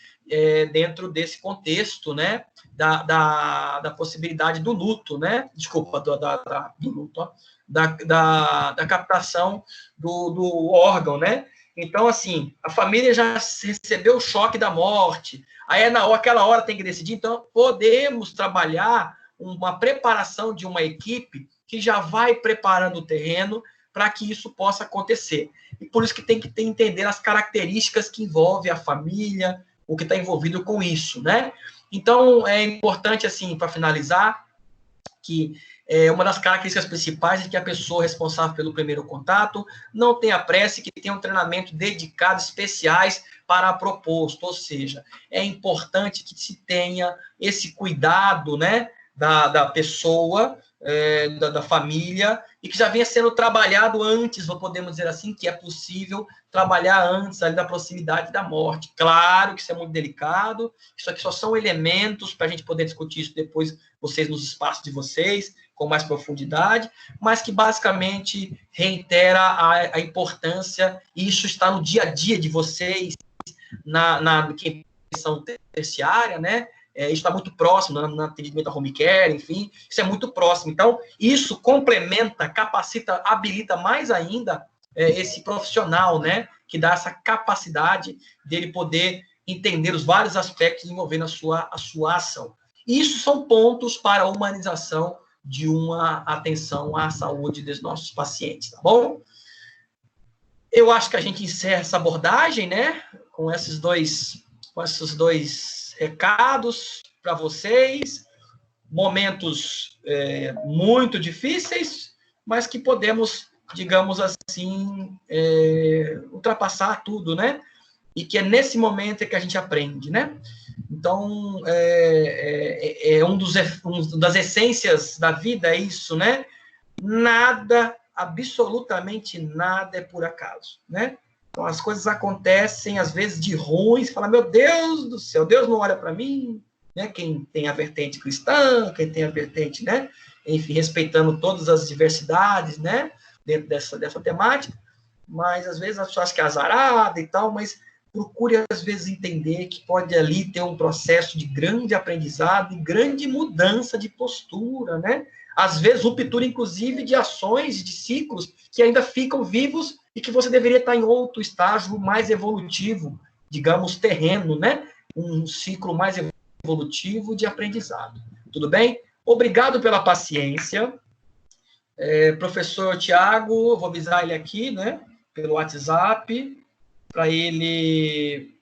dentro desse contexto, né, da possibilidade do luto, né, desculpa, do luto, ó, da captação do órgão, né. Então, assim, a família já recebeu o choque da morte, aí aquela hora tem que decidir, então podemos trabalhar uma preparação de uma equipe que já vai preparando o terreno para que isso possa acontecer. E por isso que tem que entender as características que envolvem a família, o que está envolvido com isso, né? Então, é importante, assim, para finalizar, que uma das características principais é que a pessoa responsável pelo primeiro contato não tenha pressa e que tenha um treinamento dedicado, especiais para a proposto, ou seja, é importante que se tenha esse cuidado, né, da pessoa, da família, e que já venha sendo trabalhado antes, podemos dizer assim, que é possível trabalhar antes ali da proximidade da morte. Claro que isso é muito delicado, isso aqui só são elementos para a gente poder discutir isso depois, vocês nos espaços de vocês, com mais profundidade, mas que basicamente reitera a importância, e isso está no dia a dia de vocês, na questão terciária, né? Isso está muito próximo no atendimento a home care, enfim, isso é muito próximo. Então, isso complementa, capacita, habilita mais ainda esse profissional, né, que dá essa capacidade dele poder entender os vários aspectos envolvendo a sua ação. Isso são pontos para a humanização de uma atenção à saúde dos nossos pacientes, tá bom? Eu acho que a gente encerra essa abordagem, né, com esses dois recados para vocês, momentos muito difíceis, mas que podemos, digamos assim, ultrapassar tudo, né? E que é nesse momento que a gente aprende, né? Então, uma das essências da vida é isso, né? Nada, absolutamente nada é por acaso, né? Então, as coisas acontecem, às vezes, de ruins, fala, meu Deus do céu, Deus não olha para mim, né? Quem tem a vertente cristã, quem tem a vertente, né? Enfim, respeitando todas as diversidades, né? Dentro dessa temática, mas, às vezes, as pessoas acham que é azarada e tal, mas procure, às vezes, entender que pode ali ter um processo de grande aprendizado e grande mudança de postura, né? Às vezes, ruptura, inclusive, de ações, de ciclos que ainda ficam vivos e que você deveria estar em outro estágio mais evolutivo, digamos, terreno, né? Um ciclo mais evolutivo de aprendizado. Tudo bem? Obrigado pela paciência. Professor Tiago, vou avisar ele aqui, né? Pelo WhatsApp, para ele